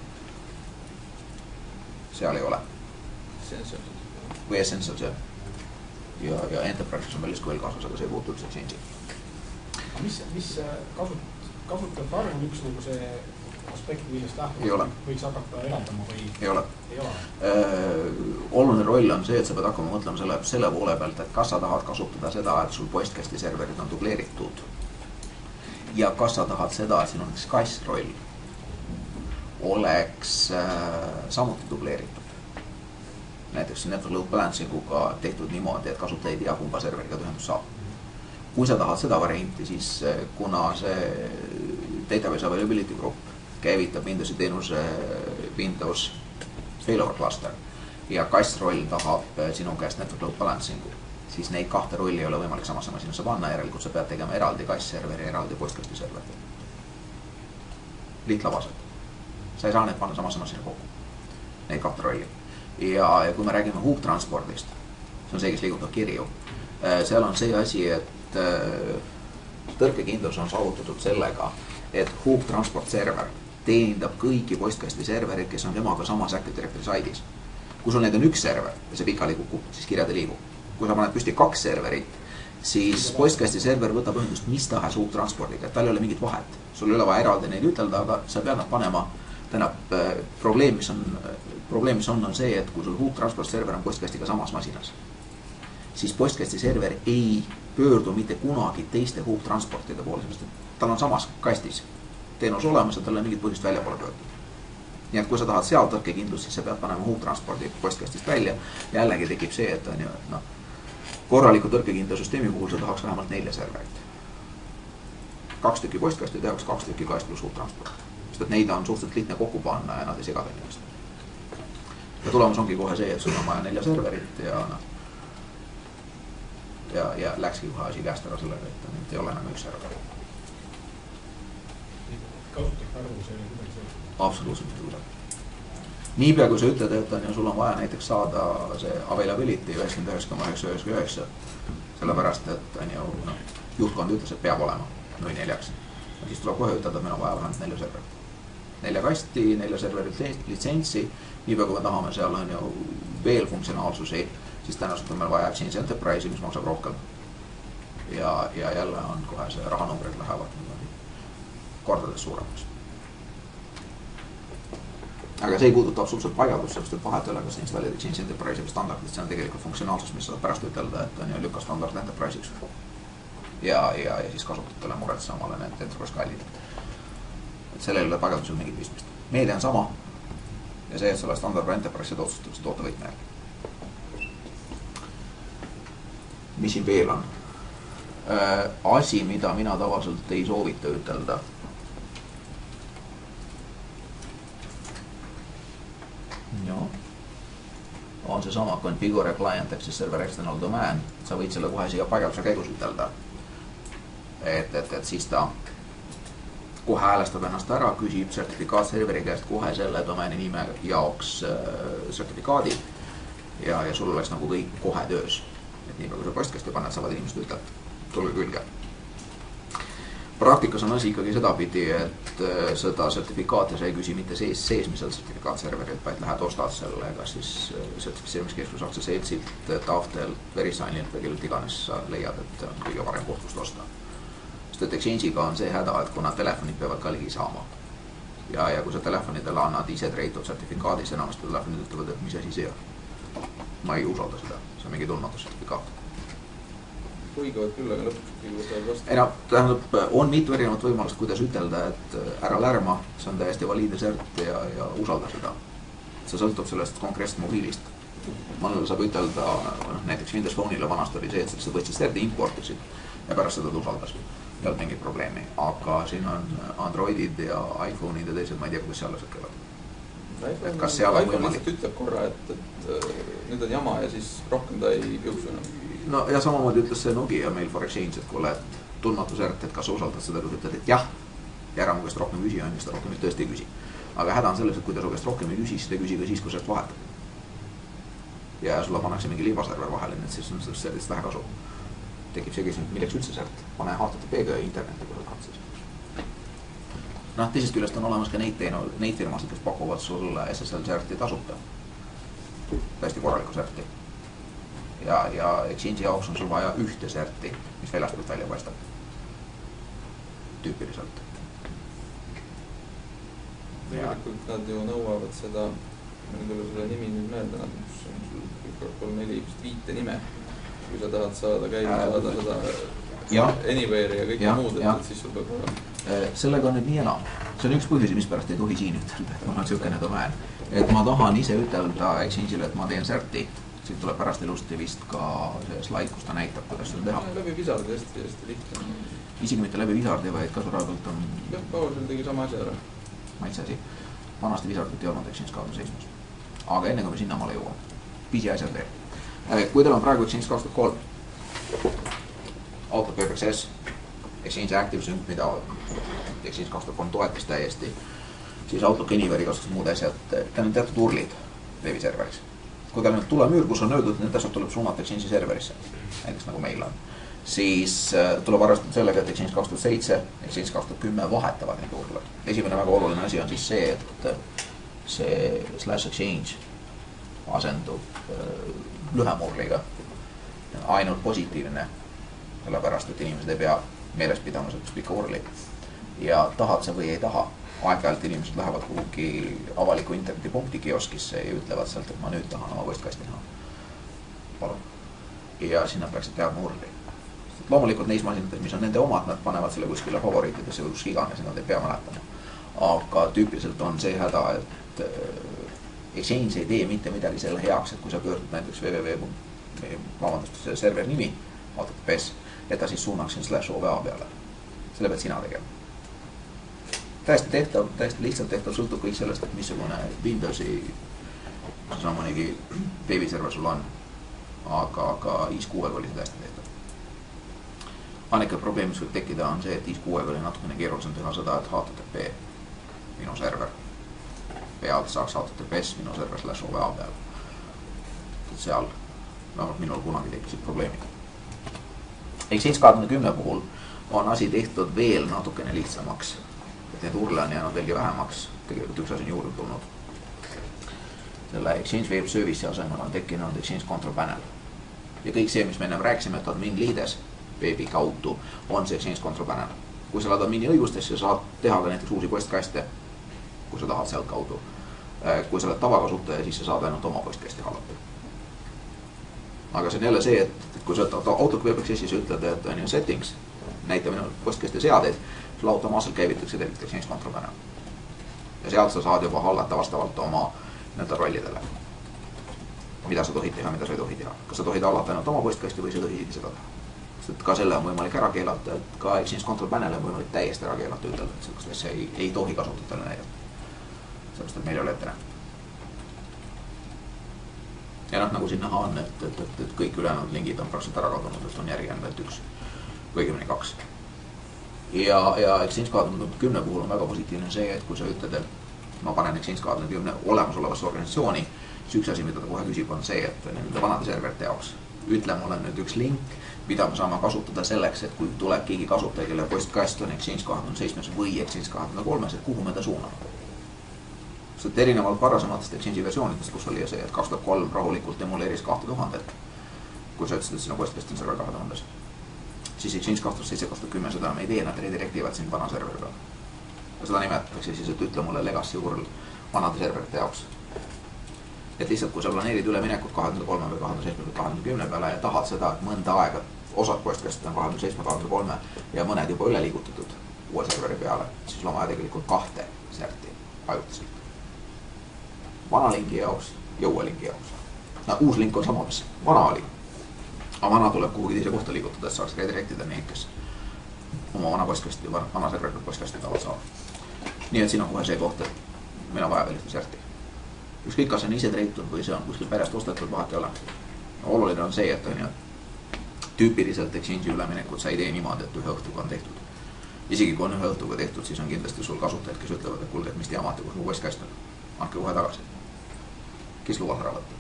Seal ei ole. Või Essentials ja Enterprises on veel SQL kaasas, aga see ei puutu üldse Exchange'i. Mis kasutajate arv on üks nagu see aspekt, millest lähtuvalt võiks hakata eraldama või? Ei ole. Oluline roll on see, et sa pead hakkama mõtlema selle poole pealt, et kas sa tahad kasutada seda, et sul postkasti serverid on dubleeritud ja kas sa tahad seda, et siin on kass roll oleks samuti dubleeritud. Näiteks network load balancinguga tehtud niimoodi, et kasutaja ei tea, kumba serveriga ühendus saab. Kui sa tahad seda varianti, siis kuna see database availability group käivitab Windowsi teenuse Windows failover cluster ja kassroll tahab sinu käest network load balancingu, siis neid 2 rolli ei ole võimalik samasse masinasse panna, järelikult sa pead tegema eraldi kass-serveri, eraldi postkasti serveri. Lihtlabaselt. Sa ei saa neid panna samasse masina kokku. Neid 2 rolli. Ja kui me räägime Hub Transportist, see on see, kes liigutab kirju, seal on see asi, et tõrkekindlus on saavutatud sellega, et Hub Transport server teenindab kõiki postkasti serverid, kes on temaga samas Active Directory saidis. Kui sul neid on 1 server ja see pikali kukub, siis kirjad ei liigu. Kui sa paned püsti 2 serverit, siis postkasti server võtab ühendust mis tahes Hub Transportiga, et tal ei ole mingit vahet. Sul ei ole vaja eraldi neid ütelda, aga sa pead nad panema. Probleem, mis on see, et kui sul Hub Transport server on postkastiga samas masinas, siis postkasti server ei pöördu mitte kunagi teiste Hub Transportide poole, sest tal on samas kastis teenus olemas ja tal on mingit põhjust välja pole pöördunud. Nii et kui sa tahad seal tõrkekindlust, siis sa pead panema Hub Transporti postkastist välja. Jällegi tekib see, et on ju, korraliku tõrkekindla süsteemi puhul sa tahaks vähemalt 4 serverit. 2 tükki postkasti tehaks 2 tükki kast pluss Hub Transport. Sest et neid on suhteliselt lihtne kokku panna ja nad ei segada inimest. Ja tulemus ongi kohe see, et sul on vaja 4 serverit ja läkski kohe asi käest ära sellega, et nüüd ei ole enam 1 server. Kasutajate arvu see oli kuidagi see? Absoluutselt mitte kusagil. Niipea kui sa ütled, et sul on vaja näiteks saada see availability 99,999, sellepärast, et juhtkond ütles, et peab olema 0.4. Siis tuleb kohe ütelda, et meil on vaja vähemalt 4 serverit. 4 kasti, 4 serverit litsentsi, niipea kui me tahame seal on ju veel funktsionaalsusi, siis tõenäoliselt on meil vaja Exchange Enterprise'i, mis maksab rohkem. Ja jälle on kohe see rahanumbrid lähevad kordades suuremaks. Aga see ei puuduta absoluutselt vajadust, sest et vahet ei ole, kas installid Exchange Enterprise'i või standardit, see on tegelikult funktsionaalsus, mis saab pärast ütelda, et on ju lükka standard Enterprise'iks. Ja siis kasutatele muretsa omale need Enterprise kallid. Et sellel ei ole vajadusel mingit pistmist. Meedia on sama ja see, et selle standard Enterprise'id otsustab see toota võitme järgi. Mis siin veel on? Asi, mida mina tavaliselt ei soovita ütelda, on see sama configure client ehk siis server external domain, sa võid selle kohe siia paigalduse käigus ütelda, et siis ta kohe häälestab ennast ära, küsib sertifikaat serveri käest kohe selle domaini nime jaoks sertifikaadi ja sul oleks nagu kõik kohe töös. Et nii kui sa postkasti paned, saavad inimesed ütelda, tulge külge. praktikas on asi ikkagi sedapidi, et seda sertifikaati sa ei küsi mitte seesmisel sertifikaatserverilt, vaid lähed ostad selle kas siis sertifitseerimiskeskus aktsiaseltsilt, Taftelt, VeriSignilt või kellelt iganes sa leiad, et on kõige parem koht, kust osta. Sest et Exchange'iga on see häda, et kuna telefonid peavad ka ligi saama. Ja kui sa telefonidele annad ise treitud sertifikaadis, enamasti telefonid ütlevad, et mis asi see on. Ma ei usalda seda, see on mingi tundmatu sertifikaat. Kuigavad küll, aga lõpuks võtavad vastu. Ei no, tähendab, on mitu erinevat võimalust, kuidas ütelda, et ära lärma, see on täiesti valiide sert ja usalda seda. See sõltub sellest konkreetset mobiilist. Mõnel saab ütelda, näiteks Windows Phone'ile vanast oli see, et sa võtsid serti, importisid ja pärast seda usaldas. Ei olnud mingit probleemi, aga siin on Androidid ja iPhone'id ja teised, ma ei tea, kuidas seal asjad käivad. Et kas seal on võimalik? iPhone lihtsalt ütleb korra, et nüüd on jama ja siis rohkem ta ei jõuksu enam. No ja samamoodi ütles see Nokia meil for Exchange, et kuule, et tundmatu sert, et kas sa usaldad seda, kui sa ütled, et jah, ja ära mu käest rohkem küsi, on just rohkem tõesti ei küsi. Aga häda on selles, et kui ta su käest rohkem ei küsi, siis ta küsi ka siis, kui sert vahetab. Ja sulla pannakse mingi liivaserver vahele, nii et siis on sellest serdist vähe kasu. Tekib see kes, milleks üldse sert, pane HTTP-ga interneti, kui sa tahad siis. Noh, teisest küljest on olemas ka neid firmasid, kes pakuvad sulle SSL-serti tasuta. Täiesti korraliku serti. Ja Exchange'i jaoks on sul vaja ühte serti, mis väljastpoolt välja paistab. Tüüpiliselt. Tegelikult nad ju nõuavad seda, ma nüüd olen selle nimi nüüd meelde, nad on sul 3-4 viite nime. Kui sa tahad saada käima, saada seda Anywhere ja kõike muud, et siis sul peab olema. Sellega on nüüd nii enam. See on üks põhjusi, mispärast ei tohi siin ütelda, et mul on siukene domään. Et ma tahan ise ütelda Exchange'ile, et ma teen serti. Siit tuleb pärast ilusti vist ka see slaid, kus ta näitab, kuidas seda teha. Läbi Wizardi hästi lihtne. Isegi mitte läbi Wizardi, vaid kasurajalt on... Jah, Powershell tegi sama asja ära. Maitse asi. Vanasti Wizardit ei olnud Exchange 27. Aga enne kui me sinna maale jõuame. Pisi asjad veel. Kui teil on praegu Exchange 2003, Outlook PBXS, Exchange ActiveSync, mida Exchange 2003 toetas täiesti, siis Outlook Anywhere igasugused muud asjad, teil on teatud urlid veebiserveris. Kui teil nüüd tulemüür, kus on öeldud, et need asjad tuleb suunata Exchange'i serverisse, näiteks nagu meil on, siis tuleb arvestada sellega, et Exchange 2007, Exchange 2010 vahetavad neid urlad. Esimene väga oluline asi on siis see, et see /exchange asendub lühemurliga. Ainult positiivne, sellepärast, et inimesed ei pea meeles pidama selleks pikka urli. Ja tahad sa või ei taha. Aeg-ajalt inimesed lähevad kuhugi avaliku internetipunkti kioskisse ja ütlevad sealt, et ma nüüd tahan oma postkasti näha. Palun. Ja sinna peaksid teadma urli. Loomulikult neis masinates, mis on nende omad, nad panevad selle kuskile favoriitidesse või kus iganes, nad ei pea mäletama. Aga tüüpiliselt on see häda, et Exchange ei tee mitte midagi selle heaks, et kui sa pöördud näiteks serveri nimi, HTTPS, et ta siis suunaks siin /OVA peale. Selle pead sina tegema. Täiesti tehtav, täiesti lihtsalt tehtav, sõltub kõik sellest, et missugune Windowsi mõnegi veebiserver sul on. Aga IS6-ga oli see täiesti tehtav. Ainuke probleem, mis võib tekkida, on see, et IS6-ga oli natukene keerulisem teha seda, et HTTP minu server pealt saaks HTTPS minu server /OVA peal. Seal vähemalt minul kunagi tekkisid probleemid. Exchange 2010 puhul on asi tehtud veel natukene lihtsamaks. Et need urle on jäänud veelgi vähemaks, tegelikult üks asi on juurde tulnud. Selle Exchange Web Service'i asemel on tekkinud Exchange Control Panel. Ja kõik see, mis me ennem rääkisime, et admin liides veebi kaudu, on see Exchange Control Panel. Kui sa laad admini õigustesse, saad teha ka näiteks uusi postkaste, kui sa tahad sealt kaudu. Kui sa oled tavakasutaja, siis sa saad ainult oma postkasti hallata. Aga see on jälle see, et kui sa Outlook PBXS-is ütled, et on ju settings, näita minu postkasti seadeid, sul automaatselt käivitatakse tegelikult Exchange Control Panel. Ja sealt sa saad juba hallata vastavalt oma rollidele. Mida sa tohid teha, mida sa ei tohi teha. Kas sa tohid hallata ainult oma postkasti või sa tohid seda teha. Sest ka selle on võimalik ära keelata, et ka Exchange Control Panel on võimalik täiesti ära keelata ütelda, et selleks asja ei tohi kasutada näidata. Sellest, et meil ei ole ette nähtud. Ja nagu siin näha on, et kõik ülejäänud lingid on praktiliselt ära kadunud, et on järgi ainult üks või 2. Ja Exchange 2010 puhul on väga positiivne see, et kui sa ütled, et ma panen Exchange 2010 olemasolevasse organisatsiooni, siis üks asi, mida ta kohe küsib, on see, et nende vanade serverite jaoks ütle mulle nüüd üks link, mida me saame kasutada selleks, et kui tuleb keegi kasutaja, kelle postkast on Exchange 2007 või Exchange 2003, et kuhu me ta suuname. Sest et erinevalt varasematest Exchange'i versioonidest, kus oli see, et 2003 rahulikult emuleeris 2000, kui sa ütlesid, et sinu postkast on server 2000, siis Exchange 2007-2010 seda me ei tee, nad redirektiivad sind vana serveri peal. Ja seda nimetatakse siis, et ütle mulle legacy URL vanade serverite jaoks. Et lihtsalt, kui sa planeerid üleminekut 2003 või 2007 või 2010 peale ja tahad seda, et mõnda aega osad postkastid on 2007-2003 ja mõned juba üle liigutatud uue serveri peale, siis sul on vaja tegelikult 2 serti ajutiselt. Vana lingi jaoks ja uue lingi jaoks. Uus link on sama, mis vana oli. Aga vana tuleb kuhugi teise kohta liigutada, et saaks redirektida neid, kes oma vana postkasti, vana serveri postkasti tahavad saada. Nii et siin on kohe see koht, et meil on vaja veel ühte serti. Ükskõik, kas on ise treitud või see on kuskil pärjast ostetud, vahet ei ole. Oluline on see, et on tüüpiliselt Exchange'i üleminekud sa ei tee niimoodi, et ühe õhtuga on tehtud. Isegi kui on ühe õhtuga tehtud, siis on kindlasti sul kasutajad, kes ütlevad, et kuulge, et mis te jamate, kus mu postkast on. Andke kohe tagasi. Kes lubab ära võtta?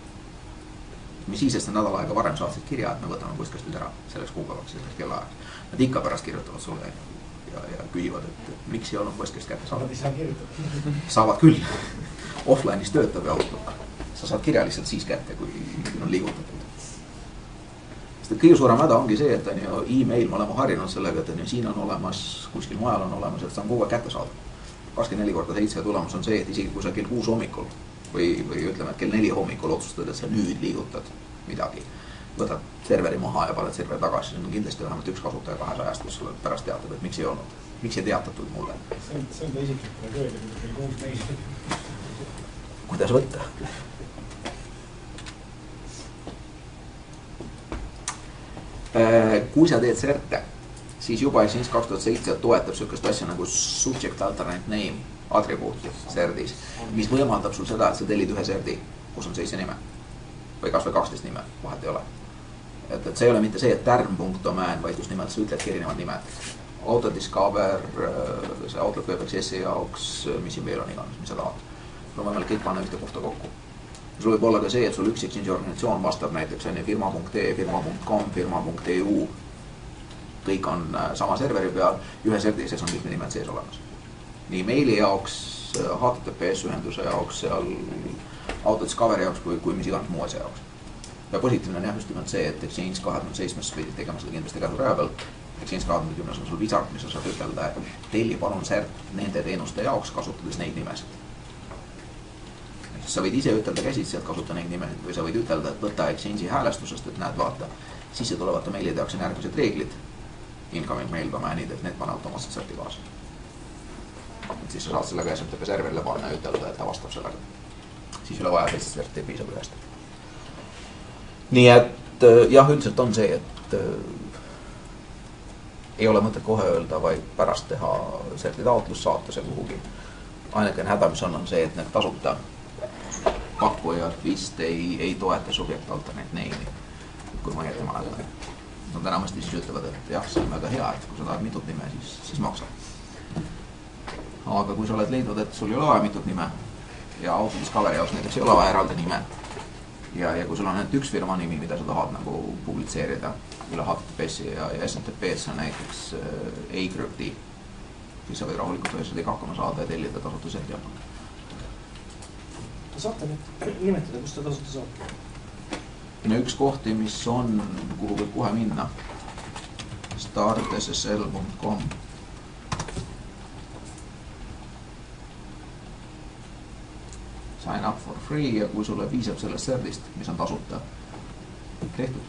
Mis siis, et nädal aega varem saatsid kirja, et me võtame postkastid ära selleks kuupäevaks, selleks kellaajaks. Nad ikka pärast kirjutavad sulle ja küsivad, et miks ei olnud postkast kätte saada. Nad ei saa kirjutada. Saavad küll. Offline'is töötab ja Outlook. Sa saad kirja lihtsalt siis kätte, kui on liigutatud. Sest kõige suurem häda ongi see, et e-mail, me oleme harjunud sellega, et siin on olemas, kuskil mujal on olemas, et see on kogu aeg kätte saada. 24/7 tulemus on see, et isegi kui sa kell 6 hommikul või ütleme, et kell 4 hommikul otsustad, et sa nüüd liigutad midagi, võtad serveri maha ja paned serveri tagasi, siis on kindlasti vähemalt üks kasutaja 200-st, kus sulle pärast teatab, et miks ei olnud, miks ei teatatud mulle. See on ta isiklik tragöödia, kui kell 6 teisi. Kuidas võtta? Kui sa teed serte, siis juba Exchange 2007 toetab sellist asja nagu subject alternate name atribuuti serdis, mis võimaldab sul seda, et sa tellid ühe serdi, kus on 7 nime või kas või 12 nime, vahet ei ole. Et see ei ole mitte see, et tärm.domain, vaid just nimelt sa ütledki erinevad nimed. Autodiscover, see Outlook WebExi jaoks, mis siin veel on iganes, mis sa tahad. Sul on võimalik kõik panna ühte kohta kokku. Sul võib olla ka see, et sul üks Exchange organisatsioon vastab näiteks firma.ee, firma.com, firma.eu. Kõik on sama serveri peal, ühe serdi sees on kõik nimed sees olemas. Nii meili jaoks, HTTPS ühenduse jaoks, seal Autodiscover jaoks kui mis iganes muu asja jaoks. Ja positiivne on just nimelt see, et Exchange 2007 pidid tegema seda kindlasti käsuraja pealt. Exchange 2010 on sul Wizard, mis sa saad ütelda, et telli palun sert nende teenuste jaoks, kasutades neid nimesid. Sa võid ise ütelda käsitsi, et kasuta neid nimesid või sa võid ütelda, et võta Exchange'i häälestusest, et näed, vaata, sisse tulevate meilide jaoks on järgmised reeglid, incoming mail domainid, et need pane automaatselt serti kaasa. Et siis sa saad sellega SMTP serverile panna ja ütelda, et ta vastab sellega. Siis ei ole vaja teist serti piisab ühest. Nii et jah, üldiselt on see, et ei ole mõtet kohe öelda, vaid pärast teha serti taotlus, saata see kuhugi. Ainukene häda, mis on see, et need tasuta pakkujad vist ei toeta subject alternate name'i, kui ma õieti mäletan. Nad enamasti siis ütlevad, et jah, see on väga hea, et kui sa tahad mitut nime, siis maksa. Aga kui sa oled leidnud, et sul ei ole vaja mitut nime ja Autodiscover jaoks näiteks ei ole vaja eraldi nime ja kui sul on ainult üks firma nimi, mida sa tahad nagu publitseerida üle HTTPS-i ja SMTP-s on näiteks eCrypti, siis sa võid rahulikult üheselt hakkama saada ja tellida tasuta serti alla. Saate nüüd nimetada, kus ta tasuta saab? Ja üks kohti, mis on, kuhu võib kohe minna, startssl.com. Sign up for free ja kui sulle piisab sellest serdist, mis on tasuta, tehtud.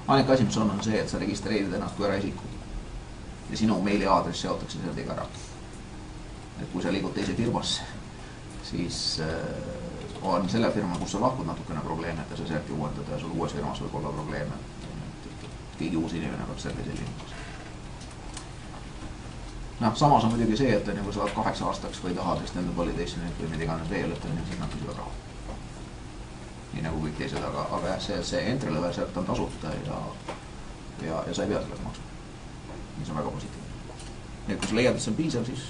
Ainuke asi, mis on see, et sa registreerid ennast kui eraisiku ja sinu meiliaadress seotakse serdiga ära. Et kui sa liigud teise firmasse, siis on selle firma, kus sa lahkud natukene probleeme, et sa serti uuendada ja sul uues firmas võib olla probleeme. Keegi uus inimene peab serti selline. Samas on muidugi see, et kui sa oled 8 aastaks või tahad extended validation'it või mida iganes veel, et siis nad küsivad raha. Nii nagu kõik teised, aga jah, see entry level cert on tasuta ja sa ei pea sellega maksma. Mis on väga positiivne. Nii et kui sa leiad, et see on piisav, siis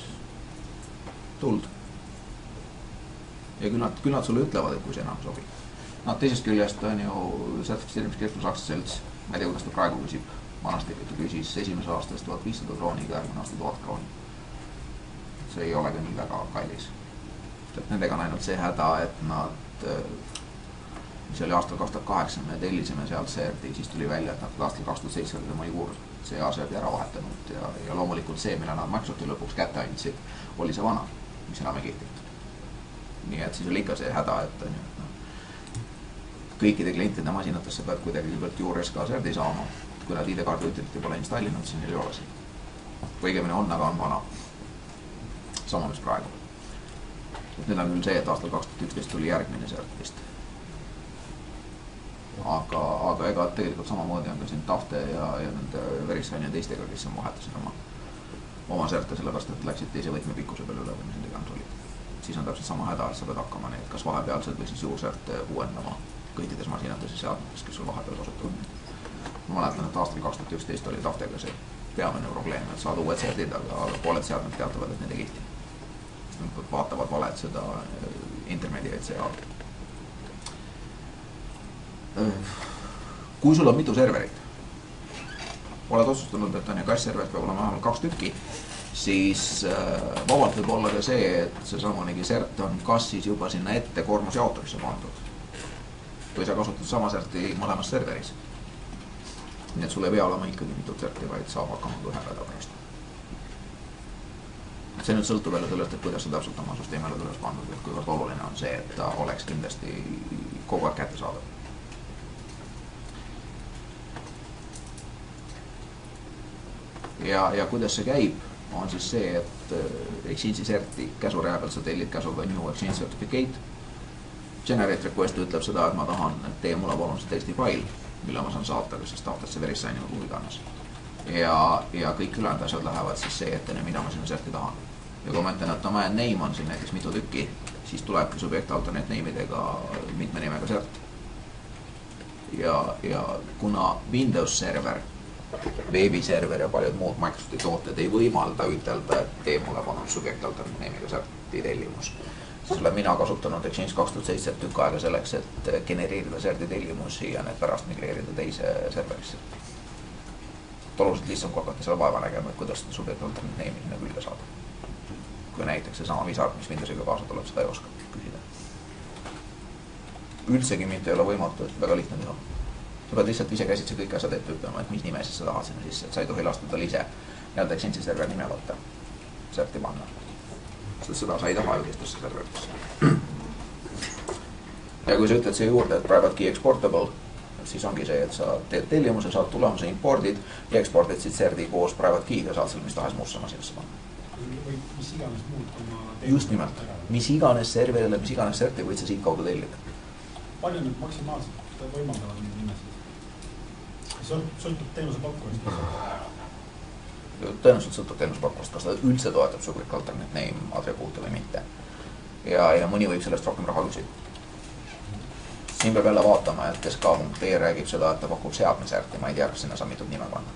tuld. Ja küll nad sulle ütlevad, et kui see enam sobib. Teisest küljest on ju sertifitseerimiskeskus aktsiaselts, ma ei tea, kuidas ta praegu küsib vanasti küsis esimese aasta eest 1500 krooni, järgmine aasta 1000 krooni. See ei ole ka nii väga kallis. Et nendega on ainult see häda, et nad, see oli aastal 2008, me tellisime sealt CRT, siis tuli välja, et nad aastal 2007 oli maikuur see CRT ära vahetanud ja loomulikult see, mille nad Microsofti lõpuks kätte andsid, oli see vana, mis enam ei kehtinud. Nii et siis oli ikka see häda, et kõikide klientide masinatesse pead kuidagi kõigepealt juures ka CRT saama. Kui nad ID-kaardi utility pole installinud, siis neil ei ole siin. Õigemini on, aga on vana. Sama mis praegu. Nüüd on küll see, et aastal 2011 tuli järgmine CRT vist. Aga ega tegelikult samamoodi on ka siin Tafte ja nende Verisign ja teistega, kes on vahetasid oma CRT, sellepärast, et läksid teise võtmepikkuse peale üle või mis nendega olid. Siis on täpselt sama häda, et sa pead hakkama neid kas vahepealsed või siis juur CRT uuendama kõikides masinates ja seadmetes, kes sul vahepeal kasutavad. Ma mäletan, et aastal 2011 oli Taftega see peamine probleem, et saad uued CRT-d, aga pooled seadmed teatavad, et need ei kehti. Nad vaatavad valet seda intermediate seal. Kui sul on mitu serverit, oled otsustanud, et on ja kass-serverit peab olema vähemalt 2 tükki, siis vabalt võib olla ka see, et see samanegi CERT on kas siis juba sinna ette koormusjaotamisse pandud või sa kasutad sama CERT-i mõlemas serveris. Nii et sul ei pea olema ikkagi mitu CERT-i, vaid saab hakkama ka ühe päeva pärast. See nüüd sõltub jälle sellest, et kuidas sa täpselt oma süsteemile üles pandud, et kuivõrd oluline on see, et ta oleks kindlasti kogu aeg kätte saada. Ja kuidas see käib, on siis see, et Exchange'i CERT-i käsurea pealt sa tellid käsuga New Exchange Certificate. Generate request ütleb seda, et ma tahan, et tee mulle palun see tekstifail, mille ma saan saata, kas siis Taftesse Verisigni või kuhu iganes. Ja kõik ülejäänud asjad lähevad siis see etteni, mida ma sinna CERT-i tahan. Ja kui ma ütlen, et my name on siin näiteks mitu tükki, siis tulebki subjekt alternate name'idega mitme nimega CERT. Ja kuna Windows server, veebiserver ja paljud muud Microsofti tooted ei võimalda ütelda, et tee mulle palun subjekt alternate name'iga CERT-i tellimus, siis olen mina kasutanud Exchange 2007 tükk aega selleks, et genereerida CERT-i tellimusi ja need pärast migreerida teise serverisse. Oluliselt lihtsam kui hakata seal vaeva nägema, et kuidas seda subjekt alternate name'i sinna külge saada. Kui näiteks see sama Wizard, mis Windowsiga kaasa tuleb, seda ei oska küsida. Üldsegi mitte ei ole võimatu, et väga lihtne teha. Sa pead lihtsalt ise käsitsi kõik asjad ette ütlema, et mis nime siis sa tahad sinna sisse, et sa ei tohi lasta tal ise nii-öelda Exchange'i serveri nime võtta, CERT-i panna. Sest seda sa ei taha ju teistesse serveritesse. Ja kui sa ütled siia juurde, et private key exportable, siis ongi see, et sa teed tellimuse, saad tulemuse, impordid ja ekspordid siit CERT-i koos private key'ga, saad selle mis tahes muusse masinasse panna. Või mis iganes muud, kui ma just nimelt, mis iganes serverile, mis iganes CERT-i võid sa siit kaudu tellida. Palju nüüd maksimaalselt võimaldavad neid nimesid? Sõltub teenuse pakkujast? Tõenäoliselt sõltub teenuse pakkujast, kas ta üldse toetab subject alternate name attribuute või mitte. Ja mõni võib sellest rohkem raha küsida. Siin peab jälle vaatama, et SK.ee räägib seda, et ta pakub seadme CERT-i, ma ei tea, kas sinna saab mitut nime panna.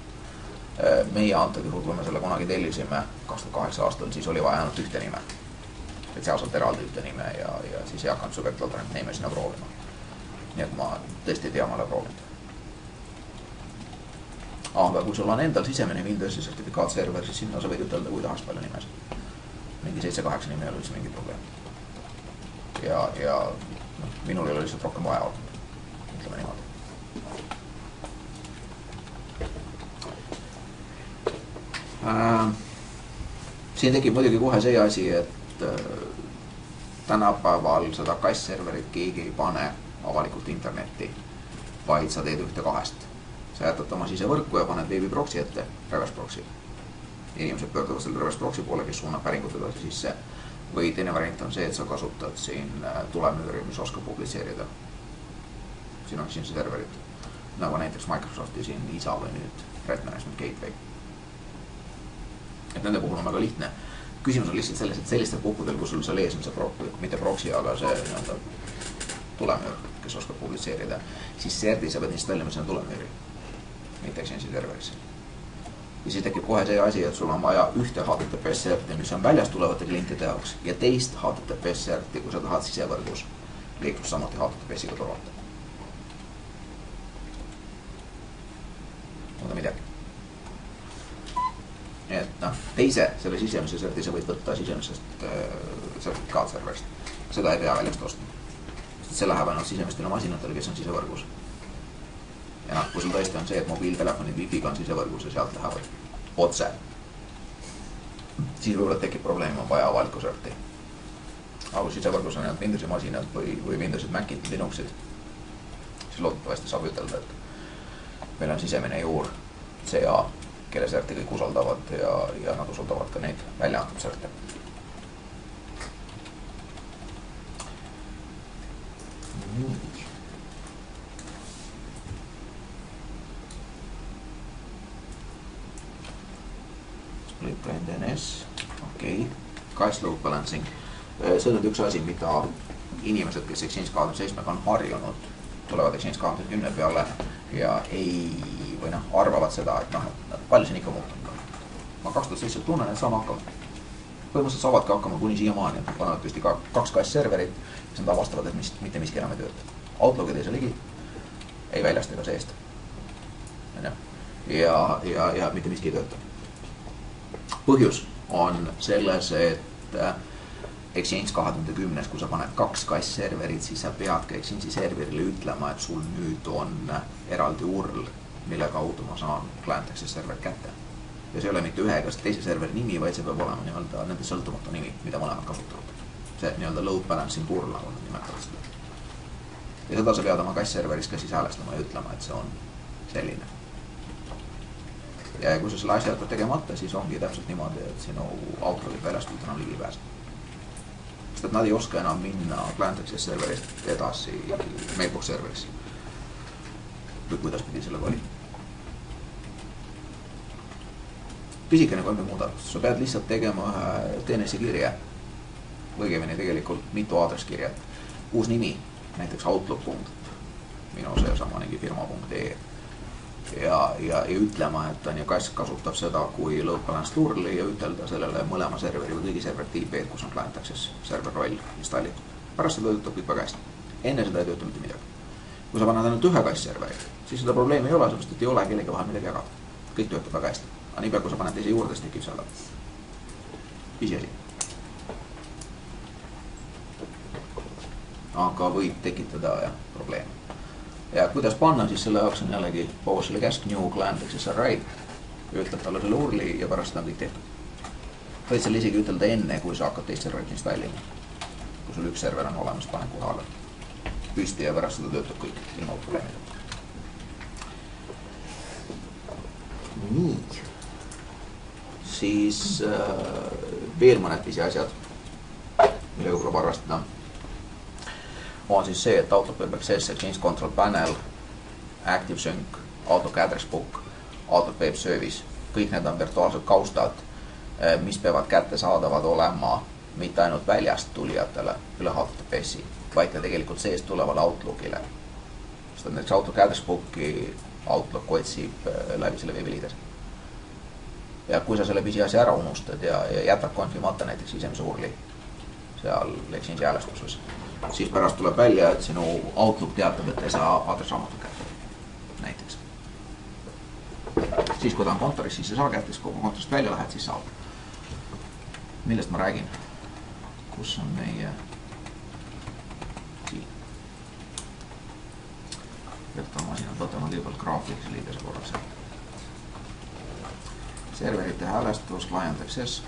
Meie antud juhul, kui me selle kunagi tellisime 2008 aastal, siis oli vaja ainult ühte nime. Spetsiaalselt eraldi ühte nime ja siis ei hakanud subject alternate name sinna proovima. Nii et ma tõesti ei tea, ma olen proovinud. Aga kui sul on endal sisemine Windowsi sertifikaatserver, siis sinna sa võid ütelda, kui tahaks palju nimesid. Mingi 7-8 nime ei ole üldse mingi probleem. Ja minul ei ole lihtsalt rohkem vaja olnud, ütleme niimoodi. Siin tekib muidugi kohe see asi, et tänapäeval seda kass-serverit keegi ei pane avalikult internetti, vaid sa teed ühte kahest. Sa jätad oma sisevõrku ja paned veebiproksi ette, reverse proxy. Inimesed pöörduvad selle reverse proxy poole, kes suunab päringut edasi sisse. Või teine variant on see, et sa kasutad siin tulemüüri, mis oskab publitseerida. Siin on siin see serverid, nagu näiteks Microsofti siin ISA või nüüd Threat Management Gateway. Et nende puhul on väga lihtne. Küsimus on lihtsalt selles, et sellistel puhkudel, kus sul seal ees on see mitte proxy, aga see tulemüür, kes oskab publitseerida, siis CERT-i sa pead installima sinna tulemüüri, mitte Exchange'i serverisse. Ja siis tekib kohe see asi, et sul on vaja ühte HTTPS CERT-i, mis on väljast tulevate klientide jaoks, ja teist HTTPS CERT-i, kui sa tahad sisevõrgus liiklust samuti HTTPS-iga turvata. Mõnda midagi. et teise selle sisemise serti sa võid võtta sisemisest sertifikaatserverist. Seda ei pea väljast ostma. See läheb ainult sisemistele masinatele, kes on sisevõrgus. Ja kui sul tõesti on see, et mobiiltelefonid Wi-Fi'ga on sisevõrgus ja sealt lähevad otse, siis võib-olla tekib probleem, on vaja avalikku serti. Aga kui sisevõrgus on ainult Windowsi masinad või Windowsid, Macid, Linuxid, siis loodetavasti saab ütelda, et meil on sisemine juur CA, kelle serti kõik usaldavad ja nad usaldavad ka neid välja antud serte. Split brain DNS, okei, cache load balancing. See on üks asi, mida inimesed, kes Exchange 27 on harjunud, tulevad Exchange 20 peale ja arvavad seda, et palju siin ikka muutunud. Ma 2007 tunnen, et saame hakkama. Põhimõtteliselt saavadki hakkama kuni siiamaani, et panevad tõesti 2 cache serverit, kes nad avastavad, et mitte miski enam ei tööta. Outlogid ei saa ligi, ei väljast ega seest. Ja mitte miski ei tööta. Põhjus on selles, et Exchange 2010, kui sa paned 2 cache serverit, siis sa pead ka Exchange'i serverile ütlema, et sul nüüd on eraldi URL, mille kaudu ma saan client access server kätte. Ja see ei ole mitte ühe ega teise serveri nimi, vaid see peab olema nende sõltumatu nimi, mida mõlemad kasutavad. See load balancing URL, nagu nad nimetavad seda. Ja seda sa pead oma cache serveris ka siis häälestama ja ütlema, et see on selline. Ja kui sa selle asja jätad tegemata, siis ongi täpselt niimoodi, et sinu outlogid väljastult enam ligi pääseb. Sest et nad ei oska enam minna client access serverist edasi mailbox serverisse. Või kuidas pidi sellega oli. Pisikene kolme muudatus. Sa pead lihtsalt tegema ühe DNS-i kirje. Õigemini tegelikult mitu aadresskirjat. Uus nimi, näiteks outlook. Minu seesama firma.ee. Ja ütlema, et cache kasutab seda kui load balanced URL-i ja ütelda sellele mõlema serveri või kõigi serverite IP-d, kus on client access server roll installitud. Pärast seda töötab kõik väga hästi. Enne seda ei tööta mitte midagi. Kui sa paned ainult ühe cache serveri, siis seda probleemi ei ole, sest et ei ole kellegi vahel midagi jagada. Kõik töötab väga hästi. Aga niipea, kui sa paned teise juurde, siis tekib seal pisiasi. Aga võib tekitada probleemi. Ja kuidas panna, siis selle jaoks on jällegi PowerShelli käsk new client access array. Ütleb talle selle URL-i ja pärast seda on kõik tehtud. Võid selle isegi ütelda enne, kui sa hakkad teist serverit installima. Kui sul üks server on olemas, pane kohale püsti ja pärast seda töötab kõik ilma probleemida. Nii. Siis veel mõned pisiasjad, millega tuleb arvestada. On siis see, et Outlook Web Access, Exchange Control Panel, ActiveSync, Outlook Address Book, Outlook Web Service. Kõik need on virtuaalsed kaustad, mis peavad kättesaadavad olema mitte ainult väljast tulijatele üle HTTPS-i, vaid ka tegelikult seest tulevale Outlookile. Sest näiteks Outlook Address Booki Outlook otsib läbi selle veebiliides. Ja kui sa selle pisiasja ära unustad ja jätad konfimata näiteks sisemise URL-i seal Exchange'i häälestuses, siis pärast tuleb välja, et sinu Outlook teatab, et ei saa aadressraamatut kätte. Näiteks. Siis kui ta on kontoris, siis ei saa kätte, siis kui kontorist välja lähed, siis saab. Millest ma räägin? Kus on meie siin? Virtuaalmasinad, võtame kõigepealt graafilise liidese korraks. Serverite häälestus, client access.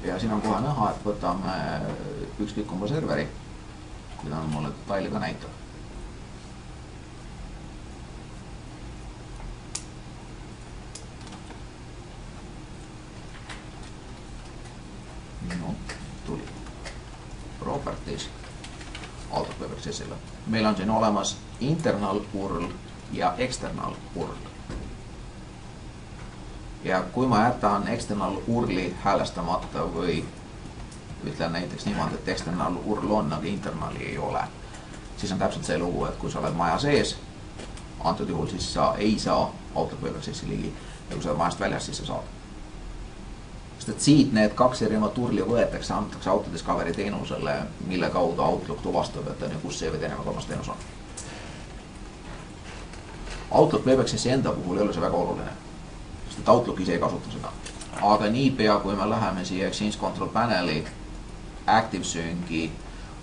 Ja siin on kohe näha, et võtame ükskõik kumba serveri, mida on mulle detaili ka näitab. No, tuli. Properties. Outlook Web Accessile. Meil on siin olemas internal URL ja external URL. Ja kui ma jätan external URL-i häälestamata või ütlen näiteks niimoodi, et external URL on, aga internali ei ole, siis on täpselt see lugu, et kui sa oled maja sees, antud juhul siis sa ei saa Outlook Web Accessi ligi ja kui sa oled majast väljas, siis sa saad. Sest et siit need 2 erinevat URL-i võetakse, antakse Autodiscovery teenusele, mille kaudu Outlook tuvastab, et kus see või teine või kolmas teenus on. Outlook Webaccessi enda puhul ei ole see väga oluline, sest et Outlook ise ei kasuta seda. Aga niipea, kui me läheme siia Exchange Control Paneli ActiveSynci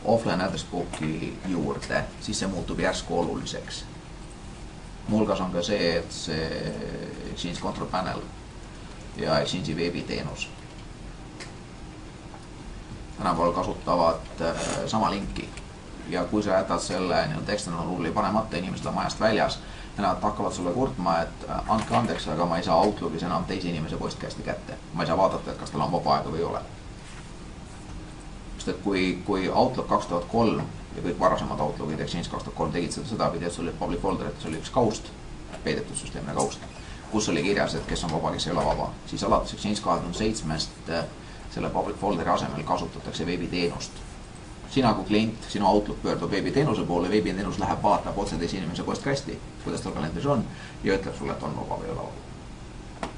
offline address booki juurde, siis see muutub järsku oluliseks. Mulgas on ka see, et see Exchange Control Panel ja Exchange'i veebiteenus tänapäeval kasutavad sama linki. Ja kui sa jätad selle external rule'i panemata, inimesed on majast väljas, ja nad hakkavad sulle kurtma, et andke andeks, aga ma ei saa Outlookis enam teise inimese postkästi kätte. Ma ei saa vaadata, et kas tal on vaba aega või ei ole. Sest et kui Outlook 2003 ja kõik varasemad Outlookid Exchange 2003 tegid seda pidi, et sul oli public folder, et sul oli üks kaust, peidetud süsteemne kaust, kus oli kirjas, et kes on vaba, kes ei ole vaba. Siis alates Exchange 2007-st selle public folderi asemel kasutatakse veebiteenust. Sina kui klient, sinu Outlook pöördub veebiteenuse poole, veebiteenus läheb, vaatab otse teise inimese postkästi, kuidas tal kalendris on, ja ütleb sulle, et on vaba või ei ole vaba.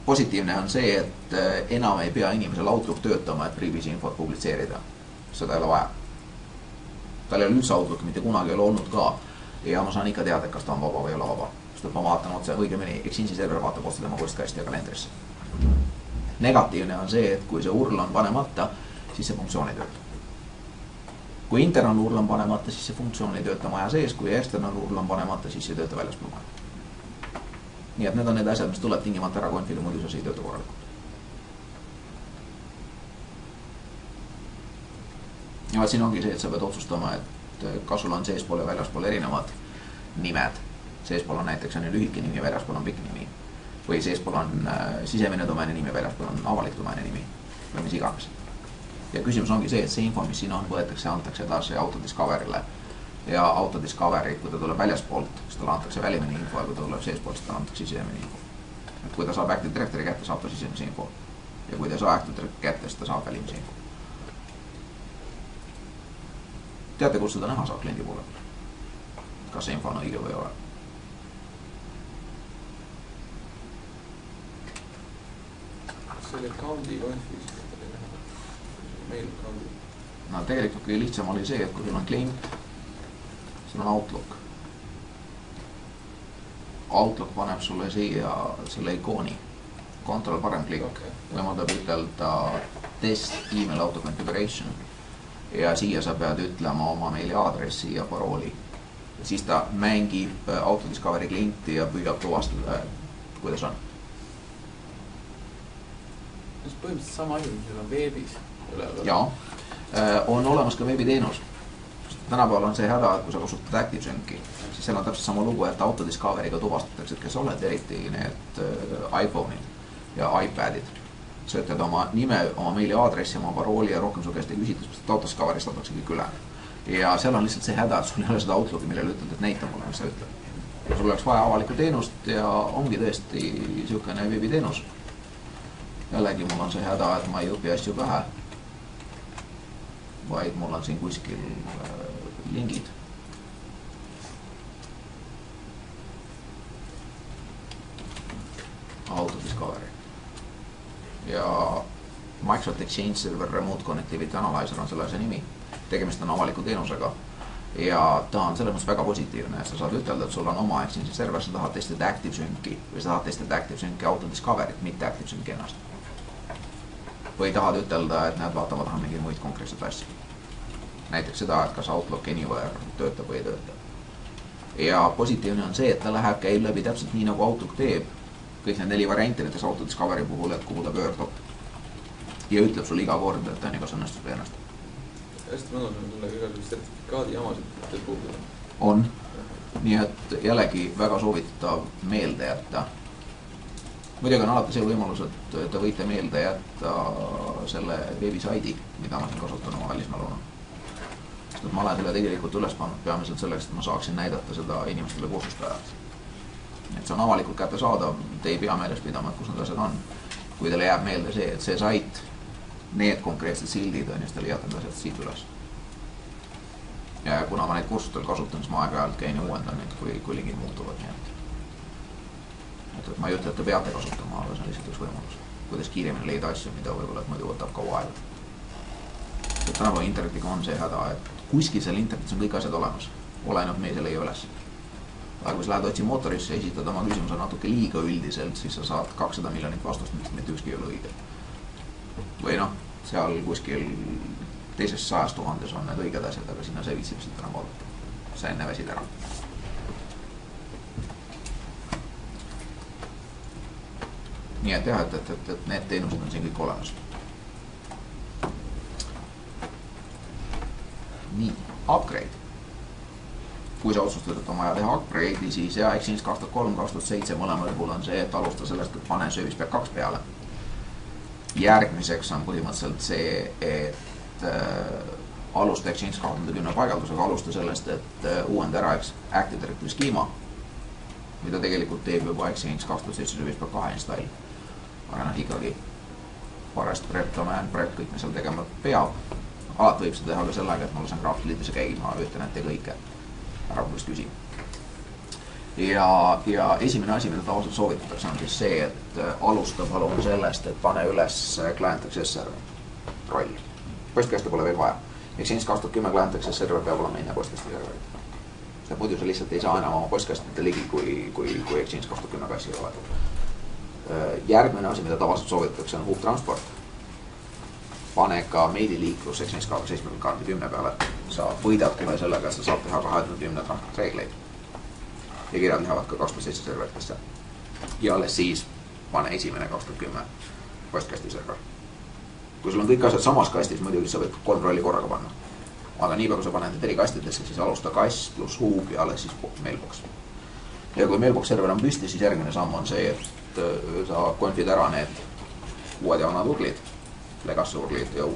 Positiivne on see, et enam ei pea inimesel Outlook töötama, et privacy infot publitseerida. Seda ei ole vaja. Tal ei ole üldse Outlook, mitte kunagi ei ole olnud ka. Ja ma saan ikka teada, kas ta on vaba või ei ole vaba. Sest et ma vaatan otse, õigemini Exchange'i server vaatab otse tema postkästi ja kalendrisse. Negatiivne on see, et kui see URL on panemata, siis see funktsioon ei tööta. Kui internal URL on panemata, siis see funktsioon ei tööta maja sees, kui external URL on panemata, siis ei tööta väljaspool maja. Nii et need on need asjad, mis tuleb tingimata ära konfida, muidu see ei tööta korralikult. Ja siin ongi see, et sa pead otsustama, et kas sul on seespool ja väljaspool erinevad nimed. Seespool on näiteks lühike nimi, väljaspool on pikk nimi. Või seespool on sisemine domäni nimi, väljaspool on avalik domäni nimi või mis iganes. Ja küsimus ongi see, et see info, mis siin on, võetakse ja antakse edasi Autodiscoverile. Ja Autodiscovery, kui ta tuleb väljaspoolt, siis talle antakse välimine info, ja kui ta tuleb seespoolt, siis talle antakse sisemine info. Et kui ta saab Active Directory kätte, saab ta sisemise info. Ja kui ta saab Active Directory kätte, siis ta saab välimise info. Teate, kus seda näha saab kliendi poole? Kas see info on õige või ei ole? See oli account'i konfis, et oli näha mail account'i. No tegelikult kõige lihtsam oli see, et kui sul on klient, sul on Outlook. Outlook paneb sulle siia selle ikooni. Control parem klikk võimaldab ütelda test email auto configuration. Ja siia sa pead ütlema oma meili aadressi ja parooli. Siis ta mängib Autodiscovery klienti ja püüab tuvastada, kuidas on. See on põhimõtteliselt sama asi, mis on veebis üleval. Jaa, on olemas ka veebiteenus. Tänapäeval on see häda, et kui sa kasutad ActiveSynci, siis seal on täpselt sama lugu, et Autodiscoveryga tuvastatakse, et kes oled, eriti need iPhone'id ja iPadid. Sa ütled oma nime, oma meili aadressi, oma parooli ja rohkem su käest ei küsitud, sest Autodiscoveryst antakse kõik üle. Ja seal on lihtsalt see häda, et sul ei ole seda Outlooki, millele ütled, et näita mulle, mis sa ütled. Sul oleks vaja avalikku teenust ja ongi tõesti niisugune veebiteenus. Jällegi mul on see häda, et ma ei õpi asju pähe, vaid mul on siin kuskil lingid. Autodiscovery. Ja Microsoft Exchange Server Remote Connectivity Analyzer on selle asja nimi. Tegemist on avaliku teenusega. Ja ta on selles mõttes väga positiivne. Sa saad ütelda, et sul on oma Exchange server, sa tahad testida ActiveSynci või sa tahad testida ActiveSynci Autodiscoveryt, mitte ActiveSynci ennast. Või tahad ütelda, et näed, vaata, ma tahan mingeid muid konkreetset asja. Näiteks seda, et kas Outlook Anywhere töötab või ei tööta. Ja positiivne on see, et ta läheb, käib läbi täpselt nii, nagu Outlook teeb. Kõik need 4 varianti näiteks Autodiscovery puhul, et kuhu ta pöördub. Ja ütleb sulle iga kord, et on kas õnnestus või ennast. Hästi mõnus on sulle igasugust sertifikaadi jamasid teed puhul. On. Nii et jällegi väga soovitav meelde jätta. Muidugi on alati see võimalus, et te võite meelde jätta selle veebisaidi, mida ma siin kasutan oma välismäluna. Sest et ma olen selle tegelikult üles pannud peamiselt selleks, et ma saaksin näidata seda inimestele kursustajalt. Et see on avalikult kättesaadav, te ei pea meeles pidama, et kus need asjad on. Kui teile jääb meelde see, et see sait, need konkreetsed sildid on, siis te leiate need asjad siit üles. Ja kuna ma neid kursustel kasutan, siis ma aeg-ajalt käin ja uuendan neid, kui lingid muutuvad. Nii et ma ei ütle, et te peate kasutama, aga see on lihtsalt üks võimalus. Kuidas kiiremini leida asju, mida võib-olla muidu võtab kaua aega. Tänapäeva internetiga on see häda, et kuskil seal internetis on kõik asjad olemas. Oleneb meie see leia üles. aga kui sa lähed otsi mootorisse ja esitad oma küsimuse natuke liiga üldiselt, siis sa saad 200 miljonit vastust, millest mitte ükski ei ole õige. Või noh, seal kuskil teises 100 000 on need õiged asjad, aga sinna see viitsib siit enam vaadata. Sa enne väsid ära. Nii et jah, et need teenused on siin kõik olemas. Nii, upgrade. Kui sa otsustad, et on vaja teha upgrade'i, siis jah, Exchange 2003-2007 mõlemal puhul on see, et alusta sellest, et pane Service Pack 2 peale. Järgmiseks on põhimõtteliselt see, et alusta Exchange 2010 paigaldusega, alusta sellest, et uuenda ära Active Directory Schema, mida tegelikult teeb juba Exchange 2007 Service Pack 2 install. Aga noh, ikkagi parest prep, command prep, kõik me seal tegema peab. Alati võib seda teha ka sellega, et ma lasen graafiliidise käima, ütlen, et tee kõike. Ära kuidas küsin. Ja esimene asi, mida tavaliselt soovitatakse, on siis see, et alusta palun sellest, et pane üles Client Access Server roll. Postkäste pole veel vaja. Exchange 2010 Client Access Server peab olema enne postkäste serverit. Sest muidu sa lihtsalt ei saa enam oma postkästete ligi, kui Exchange 2010 kassi ei ole. Järgmine asi, mida tavaliselt soovitatakse, on Hoop Transport. Pane ka meililiiklus Exchange 2010 peale. Sa võidad kohe sellega, et sa saad teha 2010 transportreegleid. Ja kirjad lähevad ka 2007 serveritesse. Ja alles siis pane esimene 2010 postkästi server. Kui sul on kõik asjad samas kastis, muidugi sa võid 3 rolli korraga panna. Aga nii palju, kui sa paned need eri kastidesse, siis alusta kast plus Hoop ja alles siis Mailbox. Ja kui Mailbox server on püsti, siis järgmine samm on see, et sa konfid ära need uued ja vanad urlid. Legacy urlid ja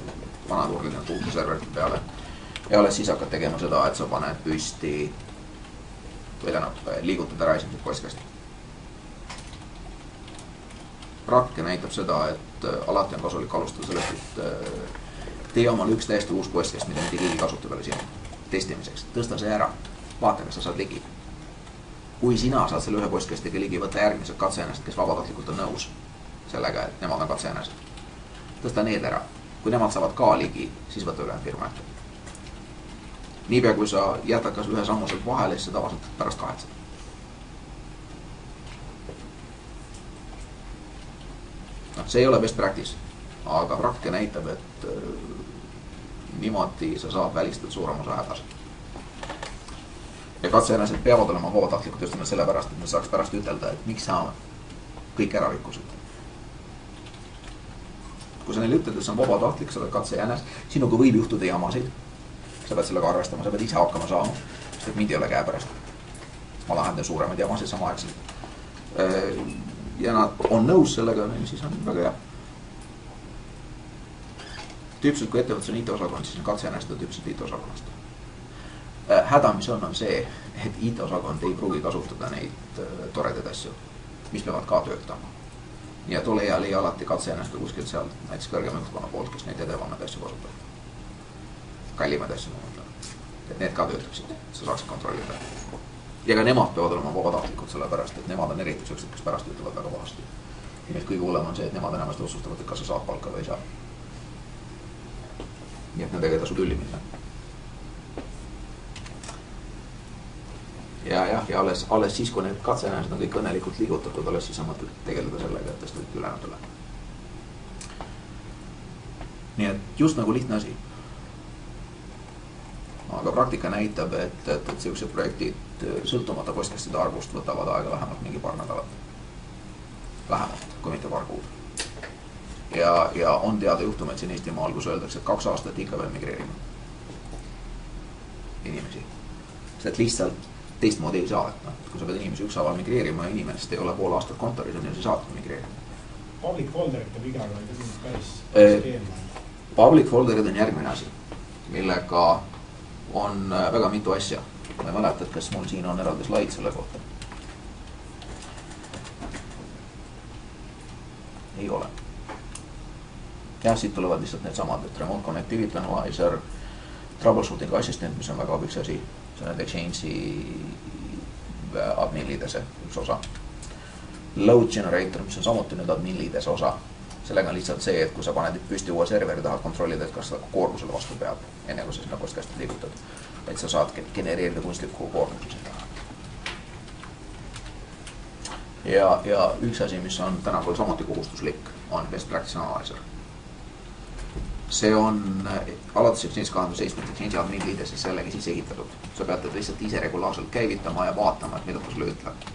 vanad urlid need uute serverite peale. Ja alles siis hakkad tegema seda, et sa paned püsti või liigutad ära esimesed postkastid. Praktika näitab seda, et alati on kasulik alustada sellest, et tee omale üks täiesti uus postkast, mida mitte keegi kasutab veel sinu testimiseks. Tõsta see ära, vaata, kas sa saad ligi. Kui sina saad selle ühe postkastiga ligi, võtta järgmised katseenesed, kes vabatahtlikult on nõus sellega, et nemad on katseenesed. Tõsta need ära. Kui nemad saavad ka ligi, siis võta üle firma ette. Niipea, kui sa jätad kas ühe sammuselt vahele, siis sa tavaliselt pärast kahetsed. No, see ei ole best practice, aga praktika näitab, et niimoodi sa saad välistada suurem osa hädas. Ja katseenesed peavad olema vabatahtlikud just nimelt sellepärast, et me saaks pärast ütelda, et miks sa kõik ära rikkusid. Kui sa neile ütled, et see on vabatahtlik, sa oled katsejänes, sinuga võib juhtuda jamasid. Sa pead sellega arvestama, sa pead ise hakkama saama, sest et mind ei ole käepärast. Ma lahendan suuremaid jamasid samaaegselt. Ja nad on nõus sellega, siis on väga hea. Tüüpselt, kui ettevõttes on IT-osakond, siis on katsejänest ja tüüpselt IT-osakonnast. Häda, mis on see, et IT-osakond ei pruugi kasutada neid toredaid asju, mis peavad ka töötama. Nii et ole hea, leia alati katsejänest kuskilt sealt, näiteks kõrgema juhtkonna poolt, kes neid edevamaid asju kasutab. Kallimaid asju, ma mõtlen. Et need ka töötaksid, sa saaksid kontrollida. Ja ka nemad peavad olema vabatahtlikud sellepärast, et nemad on eriti sööksed, kes pärast ütlevad väga pahasti. Nimelt kõige hullem on see, et nemad enamasti otsustavad, et kas sa saad palka või ei saa. Nii et nendega ei tasu tülli minna. Ja alles siis, kui need katsenäised on kõik õnnelikult liigutatud, alles siis on mõtled tegeleda sellega, et tõsta ülejäänud üle. Nii et just nagu lihtne asi. Aga praktika näitab, et sellised projektid sõltumata postkastide arvust võtavad aega vähemalt mingi paar nädalat. Vähemalt, kui mitte paar kuud. Ja on teada juhtumeid siin Eestimaal, kus öeldakse, et 2 aastat ikka veel migreerima inimesi. Sest lihtsalt teistmoodi ei saa, et kui sa pead inimesi ükshaaval migreerima ja inimest ei ole pool aastat kontoris, on ja sa saadki migreerima. Public folderite vigaga on päris keelma. Public folderid on järgmine asi, millega on väga mitu asja. Ma ei mäleta, et kas mul siin on eraldi slaid selle kohta. Ei ole. Ja siit tulevad lihtsalt need samad, et Remote Connectivity Analyzer, Troubleshooting Assistant, mis on väga abiks asi. See on Exchange'i admin liidese üks osa. Load Generator, mis on samuti nüüd admin liidese osa. Sellega on lihtsalt see, et kui sa paned püsti uue serveri, tahad kontrollida, et kas sa koormusele vastu peab, enne kui sa sinna postkasti liigutad. Et sa saad genereerida kunstliku koormuse. Ja üks asi, mis on tänapäeval samuti kohustuslik, on Best Practice Analyzer. See on alates Exchange 2007 Exchange admin liidesse sellegi sisse ehitatud. Sa pead lihtsalt ise regulaarselt käivitama ja vaatama, et mida ta sulle ütleb.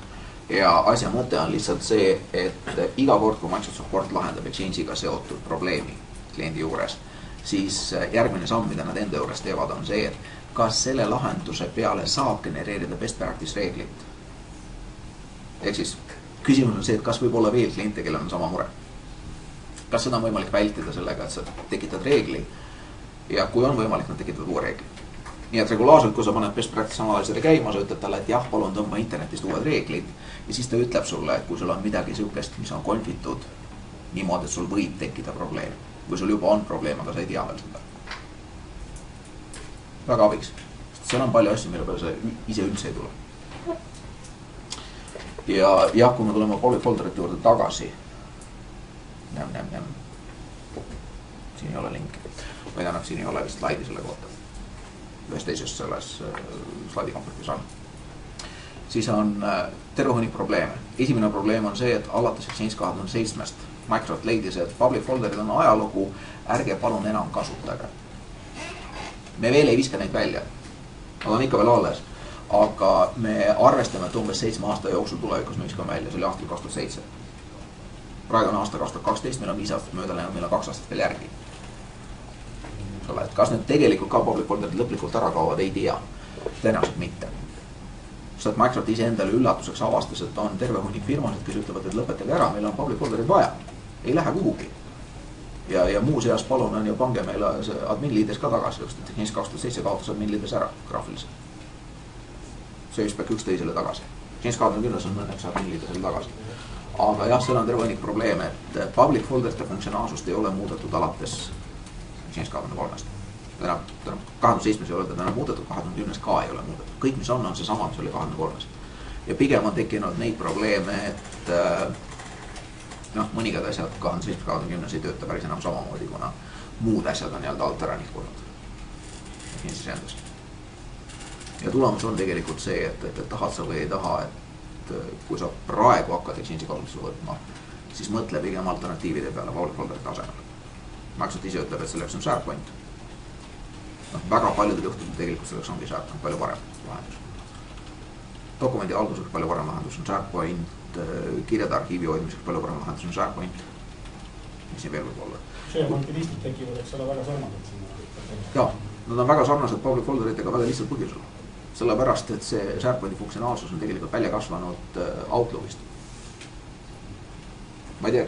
Ja asja mõte on lihtsalt see, et iga kord, kui Microsoft Support lahendab Exchange'iga seotud probleemi kliendi juures, siis järgmine samm, mida nad enda juures teevad, on see, et kas selle lahenduse peale saab genereerida best practice reeglit. Ehk siis küsimus on see, et kas võib olla veel kliente, kellel on sama mure. Kas seda on võimalik vältida sellega, et sa tekitad reegli ja kui on võimalik, nad tekitavad uue reegli. Nii et regulaarselt, kui sa paned best practice analyzeri käima, sa ütled talle, et jah, palun tõmba internetist uued reeglid ja siis ta ütleb sulle, et kui sul on midagi sihukest, mis on konfitud niimoodi, et sul võib tekkida probleem. Kui sul juba on probleem, aga sa ei tea veel seda. Väga abiks. Seal on palju asju, mille peale sa ise üldse ei tule. Ja kui me tuleme public folderite juurde tagasi, siin ei ole linki. Või tähendab, siin ei ole vist slaidi selle kohta. Ühes teises selles slaidikompletis on. Siis on terve hunnik probleeme. Esimene probleem on see, et alates Exchange 2007 Microsoft leidis, et public folderid on ajalugu, ärge palun enam kasutage. Me veel ei viska neid välja. Nad on ikka veel alles. Aga me arvestame, et umbes 7 aasta jooksul tulevikus me viskame välja. See oli aastal 2007. Praegu on aasta 2012, meil on 5 aastat mööda läinud, meil on 2 aastat veel järgi. Et kas need tegelikult ka public folderid lõplikult ära kaovad, ei tea. Tõenäoliselt mitte. Sest Microsoft ise endale üllatuseks avastas, et on terve hunnik firmasid, kes ütlevad, et lõpetage ära, meil on public folderid vaja. Ei lähe kuhugi. Ja muu seas palun on ju pange meile admin liides ka tagasi, sest Exchange 2007 kaotas admin liides ära graafiliselt. See vist peaks üks teisele tagasi. Exchange 2010 on õnneks admin liidesele tagasi. Aga jah, seal on terve hunnik probleeme, et public folderite funktsionaalsust ei ole muudetud alates Exchange 2003. 2007 ei ole täna muudetud, 2010 ka ei ole muudetud. Kõik, mis on seesama, mis oli 2003. Ja pigem on tekkinud neid probleeme, et mõningad asjad 2007-2010 ei tööta päris enam samamoodi, kuna muud asjad on jälle alt ära nihkunud. Exchange'is endas. Ja tulemus on tegelikult see, et tahad sa või ei taha, et kui sa praegu hakkad Exchange'i kasutusele võtma, siis mõtle pigem alternatiivide peale public folderite asemel. Microsoft ise ütleb, et selleks on SharePoint. Väga paljudel juhtudel tegelikult selleks ongi SharePoint palju parem lahendus. Dokumendi halduseks palju parem lahendus on SharePoint, kirjade arhiivi hoidmiseks palju parem lahendus on SharePoint. Mis siin veel võib olla? SharePointi listid tekivad, eks ole, väga sarnased sinna. Jaa, nad on väga sarnased public folderitega väga lihtsalt põhjusel. Sellepärast, et see SharePointi funktsionaalsus on tegelikult välja kasvanud Outlookist. Ma ei tea,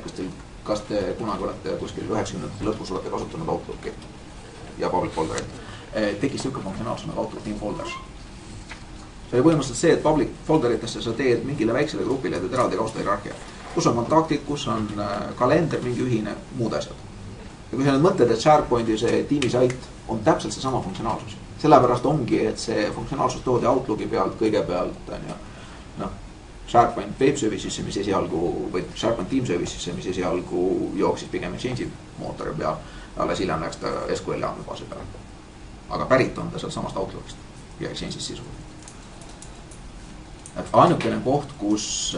kas te kunagi olete kuskil 90. lõpus olete kasutanud Outlooki ja public folderit. Tekkis niisugune funktsionaalsus nagu Outlook Team Folders. See oli põhimõtteliselt see, et public folderitesse sa teed mingile väiksele grupile teed eraldi kausta-hierarhia, kus on kontaktid, kus on kalender, mingi ühine, muud asjad. Ja kui sa nüüd mõtled, et SharePointi see tiimisait on täpselt see sama funktsionaalsus. Sellepärast ongi, et see funktsionaalsus toodi Outlooki pealt kõigepealt SharePoint Web Servicesse, mis esialgu, või SharePoint Team Servicesse, mis esialgu jooksis pigem Exchange'i mootori peal, alles hiljem läks ta SQL-i andmebaasi peale. Aga pärit on ta sealt samast Outlookist ja Exchange'is sisuliselt. Et ainukene koht, kus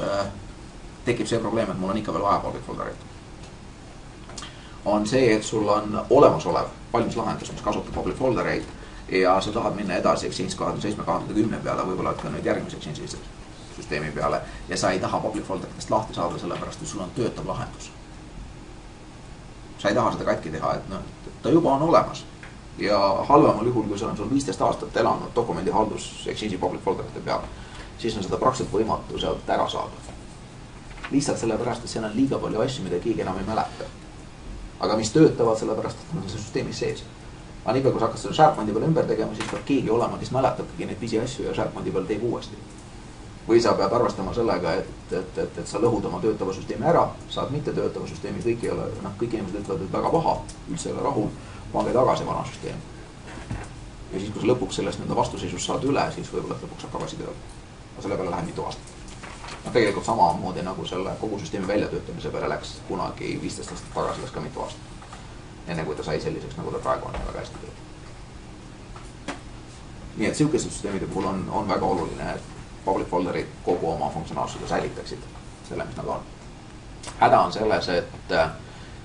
tekib see probleem, et mul on ikka veel vaja public folderit, on see, et sul on olemasolev valmis lahendus, mis kasutab public foldereid ja sa tahad minna edasi Exchange 2007-2010 peale, võib-olla ka nüüd järgmise Exchange'i süsteemi peale ja sa ei taha public folderitest lahti saada, sellepärast, et sul on töötav lahendus. Sa ei taha seda katki teha, et ta juba on olemas ja halvemal juhul, kui sul 15 aastat elanud dokumendihaldus Exchange'i public folderite peal, siis on seda praktiliselt võimatu sealt ära saada. Lihtsalt sellepärast, et seal on liiga palju asju, mida keegi enam ei mäleta. Aga mis töötavad sellepärast, et nad on see süsteemis sees. Aga niipea, kui sa hakkad seda SharePointi peal ümber tegema, siis peab keegi olema, kes mäletabki neid pisi asju ja SharePointi peal teeb uuesti. Või sa pead arvestama sellega, et sa lõhud oma töötava süsteemi ära, saad mitte töötava süsteemi, kõik inimesed ütlevad, et väga paha, üldse ei ole rahul, pange tagasi vana süsteem. Ja siis, kui sa lõpuks sellest nende vastuseisus saad üle, siis võib-olla lõpuks saab tagasi tööle. Aga selle peale läheb mitu aastat. Tegelikult samamoodi nagu selle kogu süsteemi väljatöötamise peale läks kunagi 15 aastat tagasi, läks ka mitu aastat. Enne kui ta sai selliseks, nagu ta praegu on väga hästi töötab. Nii et sihukeste süsteemide puhul on väga oluline, et public folderid kogu oma funktsionaalsusega säilitaksid. selle, mis nad on. Häda on selles, et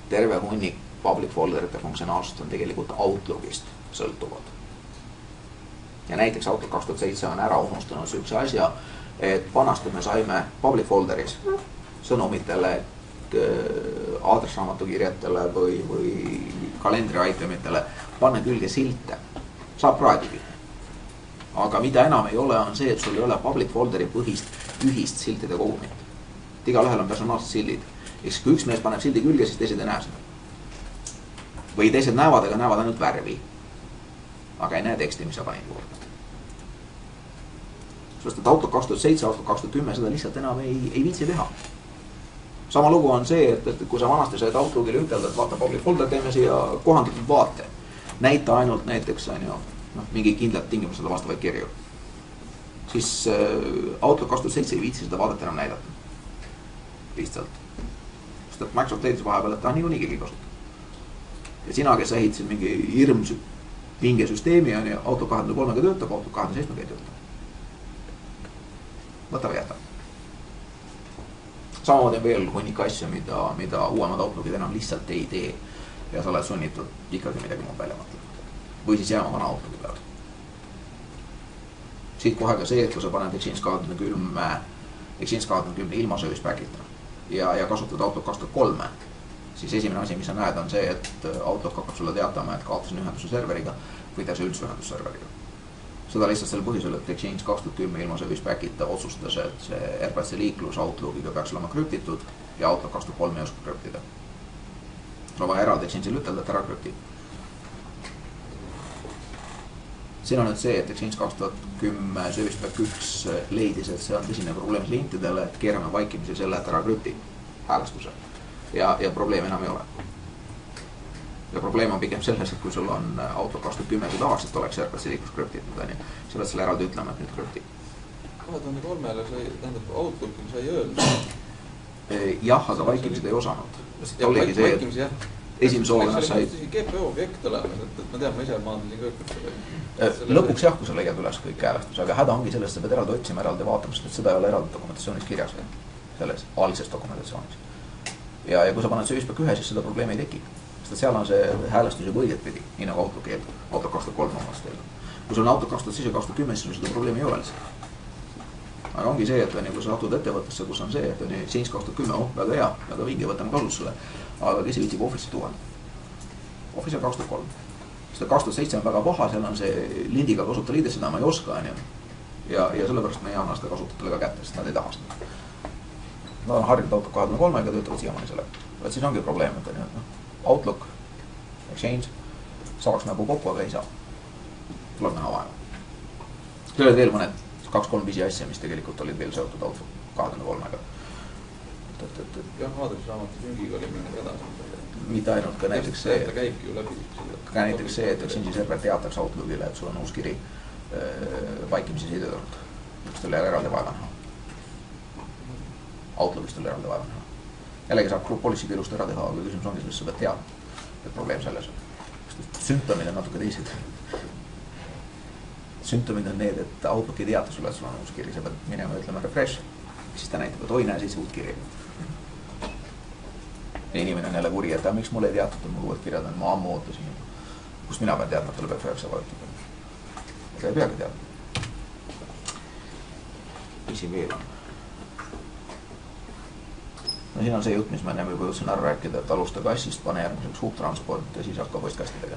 terve hunnik public folderite funktsionaalsust on tegelikult Outlookist sõltuvad. Ja näiteks Outlook 2007 on ära unustanud sihukese asja, et vanasti me saime public folderis sõnumitele, aadressraamatukirjetele või kalendri itemitele panna külge silte. Saab praegugi. Aga mida enam ei ole, on see, et sul ei ole public folderi põhist ühist siltide kogumit. Igalühel on personaalsed sildid. Eks kui üks mees paneb sildi külge, siis teised ei näe seda. Või teised näevad, aga näevad ainult värvi. Aga ei näe teksti, mis sa panid juurde. Sest et Outlook 2007, Outlook 2010 seda lihtsalt enam ei viitsi teha. Sama lugu on see, et kui sa vanasti said Outlookile ütelda, et vaata public folder, teeme siia kohandatud vaate. Näita ainult näiteks mingi kindlad tingimused vastavaid kirju. Siis Outlook 2007 ei viitsi seda vaadet enam näidata. Lihtsalt. Sest et Microsoft leidis vahepeal, et ta niikuinii keegi kasutab. Ja sina, kes ehitasid mingi hirmsu pingesüsteemi, on Outlook 23 töötab, Outlook 27 ei tööta. Võta või jäta. Samamoodi on veel hunnik asja, mida uuemad Outlookid enam lihtsalt ei tee. Ja sa oled sunnitud ikkagi midagi muud välja mõtlema. Või siis jääma vana Outlooki peale. Siit kohe ka see, et kui sa paned Exchange 2010 ilma service pack'ita ja kasutad Outlook 2003, siis esimene asi, mis sa näed, on see, et Outlook hakkab sulle teatama, et kaotasin ühenduse serveriga või teha see üldse ühendus serveriga. Seda lihtsalt selle põhjusel, et Exchange 2010 ilma service pack'ita otsustas, et see RPC liiklus Outlookiga peaks olema krüptitud ja Outlook 2003 ei oska krüptida. Sul on vaja eraldi Exchange'il ütelda, et ära krüpti. Siin on nüüd see, et Exchange 2010 service pack 1 leidis, et see on tõsine probleem klientidele, et keerame vaikimisi selle, et ära krüpti häälestuse. Ja probleem enam ei ole. Ja probleem on pigem selles, et kui sul on Outlook 2010, kui tahaks, et oleks RPC liiklus krüptitud, sa pead selle eraldi ütlema, et nüüd krüpti. 2003-le tähendab Outlookil sai öelda. Jah, aga vaikimisi ei osanud. Vaikimisi jah. Esimese hoolega sai... GPO objekt olemas, et ma tean, ma ise maandasin kõik. Lõpuks jah, kui sa leiad üles kõik häälestus, aga häda ongi sellest, sa pead eraldi otsima, eraldi vaatama, sest seda ei ole eraldi dokumentatsioonis kirjas selles algses dokumentatsioonis. Ja kui sa paned service pack 1, siis seda probleemi ei teki. Sest seal on see häälestus juba õiget pidi, nii nagu Outlook eeldab. Outlook 2003 omast eeldab. Kui sul on Outlook 2007 ja 2010, siis seda probleemi ei ole lihtsalt. Aga ongi see, et kui sa satud ettevõttesse, kus on see, et Exchange 2010, väga hea, väga vinge, võtame kasutusele. Aga kes ei viitsib Office'i tuua? Office on 2003. Seda 2007 on väga paha, seal on see lindiga kasutajaliides, seda ma ei oska. Ja sellepärast me ei anna seda kasutajatele ka kätte, sest nad ei taha seda. Nad on harjunud Outlook 23 ja töötavad siiamaani selle. Et siis ongi probleem, et Outlook, Exchange saaks nagu kokku, aga ei saa. Tuleb näha vaeva. See olid veel mõned 2-3 pisi asja, mis tegelikult olid veel seotud Outlook 23-ga. Jah, aadressraamatu süngiga oli mingi edasi. Mitte ainult ka näiteks see, ta käibki ju läbi. Ka näiteks see, et Exchange'i server teataks Outlookile, et sul on uus kiri vaikimisi sideturult. Üks tuli eraldi vaeva näha. Outlookist tuli eraldi vaeva näha. Jällegi saab group policy kirust ära teha, aga küsimus ongi, sellest sa pead teadma, et probleem selles on. Sümptomid on natuke teised. Sümptomid on need, et Outlook ei teata sulle, et sul on uus kiri, sa pead minema ja ütlema refresh, siis ta näitab, et oi näe, siis uut kirja. Ja inimene on jälle kuri, et miks mulle ei teatud, et mul uued kirjad on, ma ammu ootasin. Kust mina pean teadma, et talle peab 9 vajutada. Ega ei peagi teadma. Mis siin veel on? No siin on see jutt, mis ma enne juba jõudsin ära rääkida, et alusta kassist, pane järgmiseks hub-transport ja siis hakka postkastidega.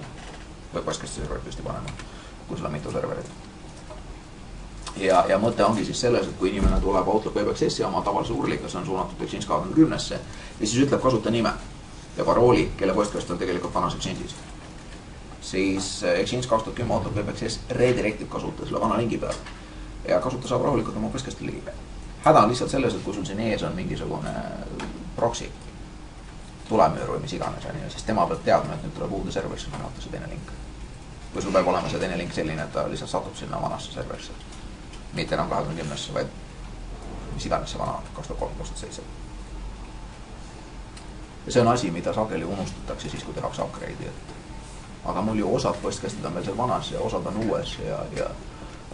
Või postkasti serverit püsti panema, kui sul on mitu serverit. Ja mõte ongi siis selles, et kui inimene tuleb Outlook WebAccessi oma tavalise URL-iga, see on suunatud Exchange 2010-sse ja siis ütleb kasuta nime ja parooli, kelle postkast on tegelikult vanas Exchange'is. Siis Exchange 2010 Outlook WebAccess redirectib kasutaja selle vana lingi peale ja kasutaja saab rahulikult oma postkasti ligi peale. Häda on lihtsalt selles, et kui sul siin ees on mingisugune proxy, tulemüür või mis iganes, siis tema peab teadma, et nüüd tuleb uude serverisse suunata see teine link. Või sul peab olema see teine link selline, et ta lihtsalt satub sinna vanasse serverisse. Mitte enam 2010-sse, vaid mis iganes see vana 2003-2007. Ja see on asi, mida sageli unustatakse siis, kui tehakse upgrade'i. Aga mul ju osad postkastid on veel seal vanas ja osad on uues ja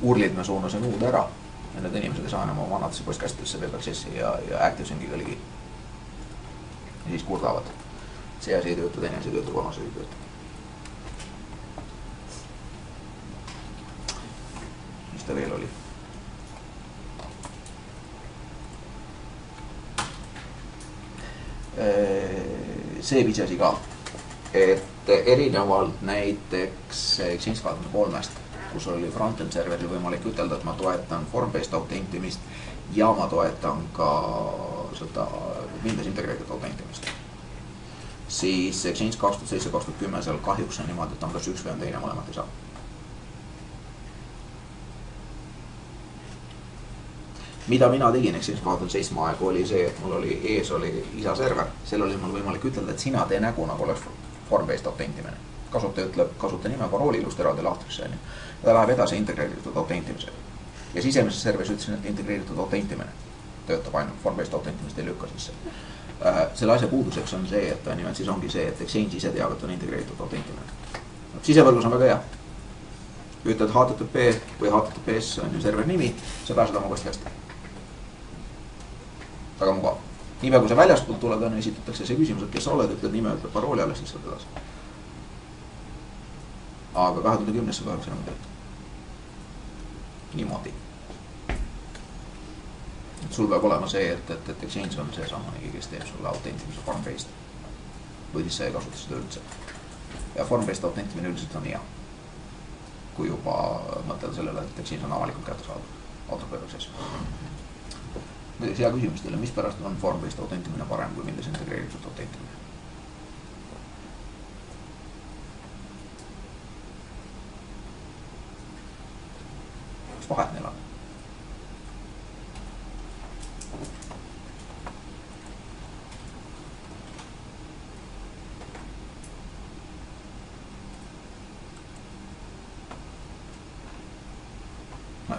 URL-id me suunasin uud ära. ja need inimesed ei saa enam oma vanadesse postkästidesse WebAccessi ja ActiveSync-iga ligi. Ja siis kurdavad. See asi ei tööta, teine asi ei tööta, kolmas asi ei tööta. Mis ta veel oli? See pisiasi ka, et erinevalt näiteks Exchange 23-st, kus oli frontend serveril võimalik ütelda, et ma toetan form-based autentimist ja ma toetan ka seda Windows Integrated autentimist, siis Exchange 2007-2010 seal kahjuks on niimoodi, et on kas üks või on teine, mõlemat ei saa. Mida mina tegin Exchange 2007 aegu oli see, et mul oli ees oli isa server, seal oli mul võimalik ütelda, et sina tee nägu nagu oleks form-based autentimine. Kasutaja ütleb kasuta nime, parooli ilust eraldi lahtrisse ja ta läheb edasi integrated autentimisega. Ja sisemises serveris ütlesin, et integrated autentimine töötab ainult, form-based autentimist ei lükka sisse. Selle asja puuduseks on see, et siis ongi see, et Exchange ise teab, et on integrated autentimine. Sisevõrgus on väga hea. Ütled HTTP või HTTPS on ju server nimi, sa pääsed oma postkasti. Väga mugav. Niipea kui sa väljaspoolt tuled, esitatakse see küsimus, et kes sa oled, ütled nime, ütled parooli alles, siis saad edasi. Aga 2010 see kahjuks enam töötab. Niimoodi. Et sul peab olema see, et Exchange on see sama, kes teeb sulle autentimise form-based. Või siis sa ei kasuta seda üldse. Ja form-based autentimine üldiselt on hea. Kui juba mõtled sellele, et Exchange on avalikult kättesaadav autopöörases. Hea küsimus teile, mis pärast on form-based autentimine parem kui Windows integreeritud autentimine? Kas vahet neil on?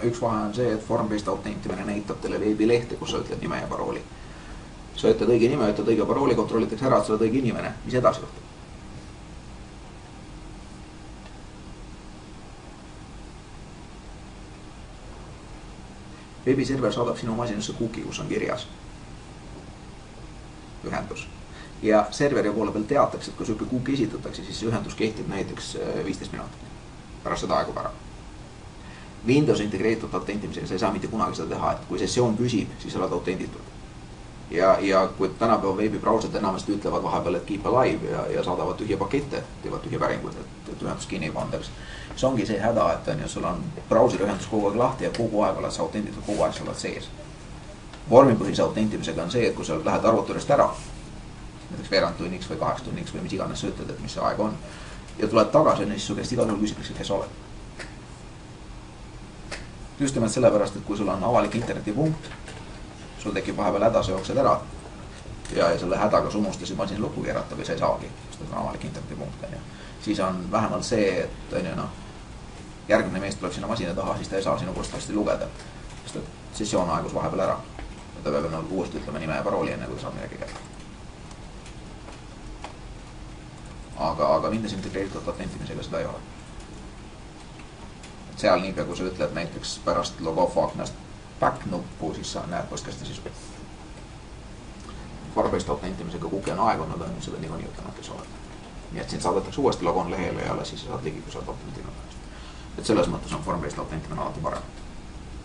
Üks vahe on see, et form-based autentimine näitab teile veebilehte, kus sa ütled nime ja parooli. Sa ütled õige nime, ütled õige parooli, kontrollitakse ära, et sa oled õige inimene. Mis edasi juhtub? Veebiserver saadab sinu masinasse cookie, kus on kirjas ühendus. Ja serveri poole peal teatakse, et kui selline cookie esitatakse, siis see ühendus kehtib näiteks 15 minutit. Pärast seda aegu pära. Windows integreeritud autentimisega sa ei saa mitte kunagi seda teha, et kui sessioon püsib, siis oled autentitud. Ja kui tänapäeva veebibrauserid enamasti ütlevad vahepeal, et keep alive ja saadavad tühje pakette, teevad tühje päringud, et ühendus kinni ei pandaks. See ongi see häda, et sul on brauseri ühendus kogu aeg lahti ja kogu aeg oled sa autentitud, kogu aeg sa oled sees. Vormipõhise autentimisega on see, et kui sa lähed arvuturist ära, näiteks veerand tunniks või 8 tunniks või mis iganes sa ütled, et mis see aeg on, ja tuled tagasi, siis su käest igal juhul küsitakse, kes oled. Just nimelt sellepärast, et kui sul on avalik internetipunkt, sul tekib vahepeal häda, sa jooksed ära ja selle hädaga sumustasid masina lukku keerata või sa ei saagi, sest on avalik internetipunkt. Siis on vähemalt see, et järgmine mees tuleb sinna masina taha, siis ta ei saa sinu postkasti lugeda, sest et sessioon aegus vahepeal ära. Ta peab uuesti ütlema nime ja parooli enne, kui ta saab midagi kätte. Aga Windows integreeritud autentimisega seda ei ole. Seal niipea, kui sa ütled näiteks pärast logov aknast back nuppu, siis sa näed postkasti sisu. Form-based autentimisega cookie on aegunud, on seda niikuinii ütelnud, kes oled. Nii et siin saadetakse uuesti logon lehele ja siis saad ligi, kui sa oled autentinud. Et selles mõttes on form-based autentimine alati parem.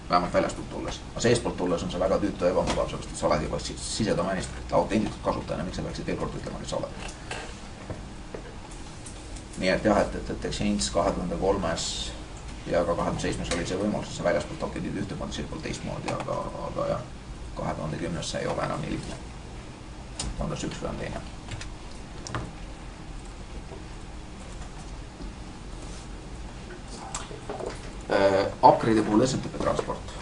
Vähemalt väljaspoolt tulles. Aga seespoolt tulles on see väga tüütu ebamugav, sellepärast et sa oled juba sisedomeenist autentitud kasutajana, miks sa peaksid veel kord ütlema, kes sa oled. Nii et jah, et Exchange 2003-s ja ka 2007 oli see võimalus, et sa väljaspoolt autentid ühte moodi, seespoolt teistmoodi, aga jah, 2010 see ei ole enam nii lihtne. On kas üks või on teine. Upgrade'i puhul SMTP transport.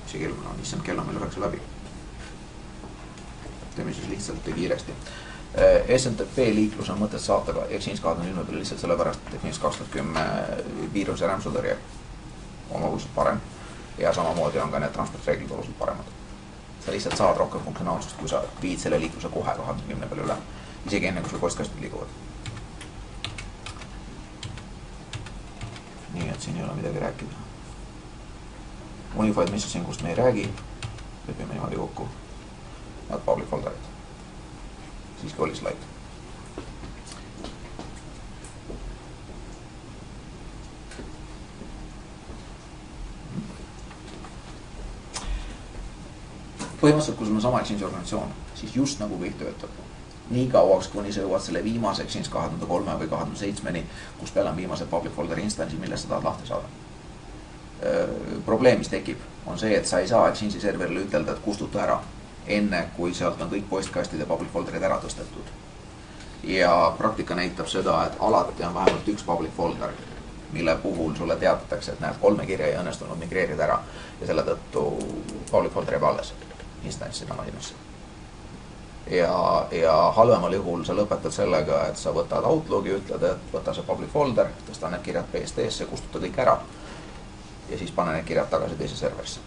See kell on, issand, kell on meil 9 läbi. Teeme siis lihtsalt ja kiiresti. SMTP liiklus on mõtet saata ka Exchange 2010 peale lihtsalt sellepärast, et Exchange 2010 viirus ja rämpsutõrje on oluliselt parem ja samamoodi on ka need transportreeglid oluliselt paremad. Sa lihtsalt saad rohkem funktsionaalsust, kui sa viid selle liikluse kohe 2010 peale üle, isegi enne, kui sul postkastid liiguvad. Nii et siin ei ole midagi rääkida. Unified Messaging, kust me ei räägi, lepime niimoodi kokku. Nad public folderid. Siiski oli slaid. Põhimõtteliselt, kui sul on sama Exchange organisatsioon, siis just nagu kõik töötab. Nii kauaks, kuni sa jõuad selle viimase Exchange 2003 või 2007-ni, kus peal on viimase public folder instance'i, millest sa tahad lahti saada. Probleem, mis tekib, on see, et sa ei saa Exchange'i serverile ütelda, et kustuta ära, enne kui sealt on kõik postkastid ja public folderid ära tõstetud. Ja praktika näitab seda, et alati on vähemalt üks public folder, mille puhul sulle teatatakse, et näed, 3 kirja ei õnnestunud migreerida ära ja selle tõttu public folder jääb alles instance'ina masinasse. Ja halvemal juhul sa lõpetad sellega, et sa võtad Outloogi, ütled, et võta see public folder, tõsta need kirjad BSD-sse, kustuta kõik ära ja siis pane need kirjad tagasi teise serverisse.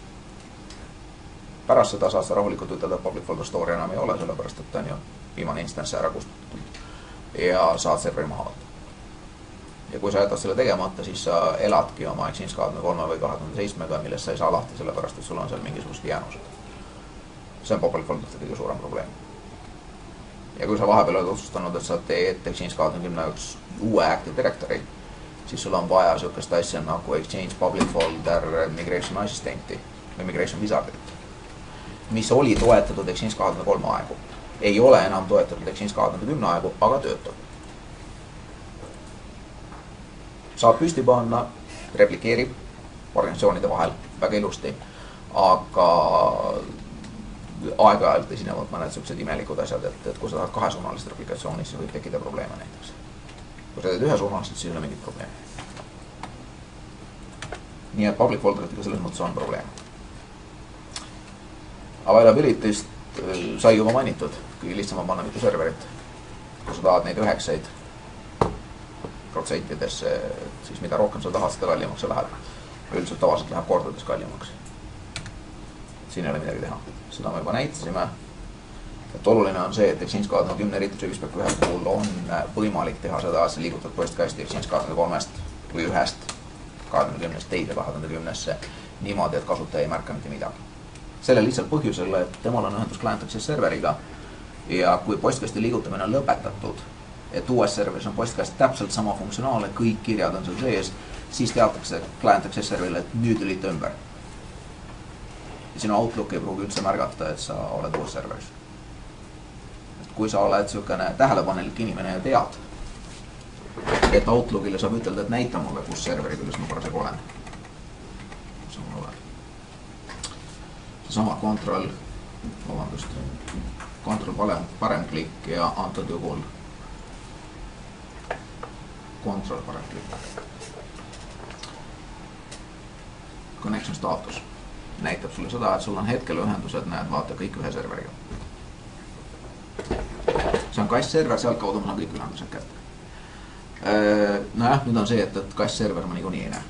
Pärast seda saad sa rahulikult ütelda, et public folder story enam ei ole, sellepärast et on ju viimane instance ära kustutatud ja saad serveri maha võtta. Ja kui sa jätad selle tegemata, siis sa eladki oma Exchange 2003 või 2007-ga, millest sa ei saa lahti, sellepärast et sul on seal mingisugused jäänused. See on public folderite kõige suurem probleem. Ja kui sa vahepeal oled otsustanud, et sa teed Exchange 2010 uue Active Directory, siis sul on vaja sükest asja nagu Exchange Public Folder Migration Assistant'i või Migration Wizardit, mis oli toetatud Exchange 2003 aegu. Ei ole enam toetatud Exchange 2010 aegu, aga töötab. Saab püsti panna, replikeerib organisatsioonide vahel väga ilusti, aga aeg-ajalt esinevad mõned sellised imelikud asjad, et kui sa tahad kahesuunalist replikatsioonist, siis võib tekkida probleeme näiteks. Kui sa teed ühesuunalist, siis ei ole mingit probleemi. Nii et public folderitega selles mõttes on probleem. Availability'st sai juba mainitud, kõige lihtsam on panna mitu serverit. Kui sa tahad neid 9 protsentidesse, siis mida rohkem sa tahad, seda kallimaks sa läheb. Üldiselt tavaliselt läheb kordades kallimaks. Siin ei ole midagi teha. Seda me juba näitasime. Et oluline on see, et Exchange 2010 eriti Servicepack 1 puhul on võimalik teha seda, et sa liigutad postkasti Exchange 2003-st või 1-st 2010-st teise 2010-sse niimoodi, et kasutaja ei märka mitte midagi. Selle lihtsalt põhjusel, et temal on ühendus client access serveriga ja kui postkasti liigutamine on lõpetatud, et uues serveris on postkast täpselt sama funktsionaale, kõik kirjad on seal sees, siis teatakse client access serverile, et nüüd lülita ümber. Ja sinu Outlook ei pruugi üldse märgata, et sa oled uus serveris. Kui sa oled selline tähelepanelik inimene ja tead, et Outlookile saab ütelda, et näita mulle, kus serveri külles ma parasjagu olen. Seesama control parem klikk ja antud juhul control parem klikk. Connection status näitab sulle seda, et sul on hetkel ühendused, näed, vaata kõik ühe serveriga. See on kass-server, sealt kaudu ma saan kõik ühendused kätte. Nojah, nüüd on see, et kass-server ma niikuinii ei näe.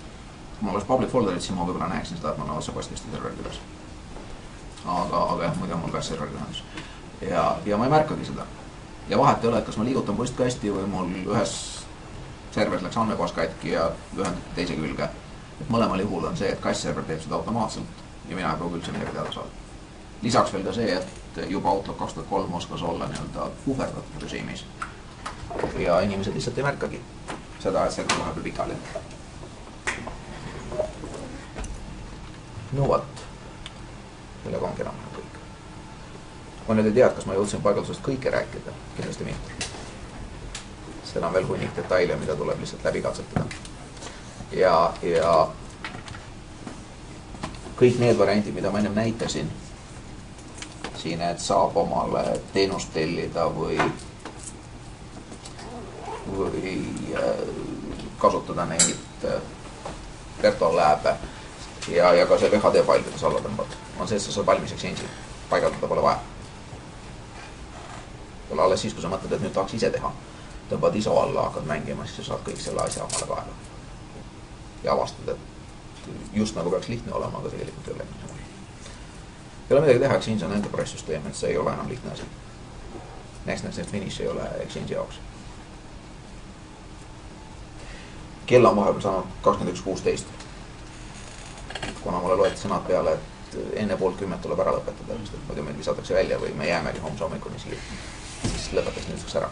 Kui ma oleks public folderit, siis ma võib-olla näeksin seda, et ma olen otsa postkasti serverid üles. Aga jah, muidu on mul kass-serveri ühendus. Ja ma ei märkagi seda. Ja vahet ei ole, et kas ma liigutan postkasti või mul ühes serveris läks andmekohas katki ja ühendati teise külge. Et mõlemal juhul on see, et kass-server teeb seda automaatselt ja mina ei pruugi üldse midagi teada saada. Lisaks veel ka see, et juba Outlook 2003 oskas olla nii-öelda puhverdatud režiimis. Ja inimesed lihtsalt ei märkagi seda, et see läheb pikali. No vot, millega ongi enam kõik. Ma nüüd ei tea, kas ma jõudsin paigaldusest kõike rääkida, kindlasti mitte. Seal on veel hunnik detaile, mida tuleb lihtsalt läbi katsetada. Ja kõik need variandid, mida ma ennem näitasin, siin, et saab omale teenust tellida või kasutada neid virtual lab'e ja ka see VHD fail, mida sa alla tõmbad, on see, et sa saad valmis Exchange'i paigaldada pole vaja. Alles siis, kui sa mõtled, et nüüd tahaks ise teha, tõmbad ISO alla, hakkad mängima, siis sa saad kõik selle asja omale kaela. Ja avastad, et just nagu peaks lihtne olema, aga tegelikult ei ole niimoodi. Ei ole midagi teha, Exchange on enterprise süsteem, et see ei ole enam lihtne asi. Next finish ei ole Exchange'i jaoks. Kell on vahepeal saanud 21.16. kuna mulle loeti sõnad peale, et enne 9:30 tuleb ära lõpetada, sest et muidu meid visatakse välja või me jäämegi homse hommikuni siia, siis lõpetaks nüüdseks ära.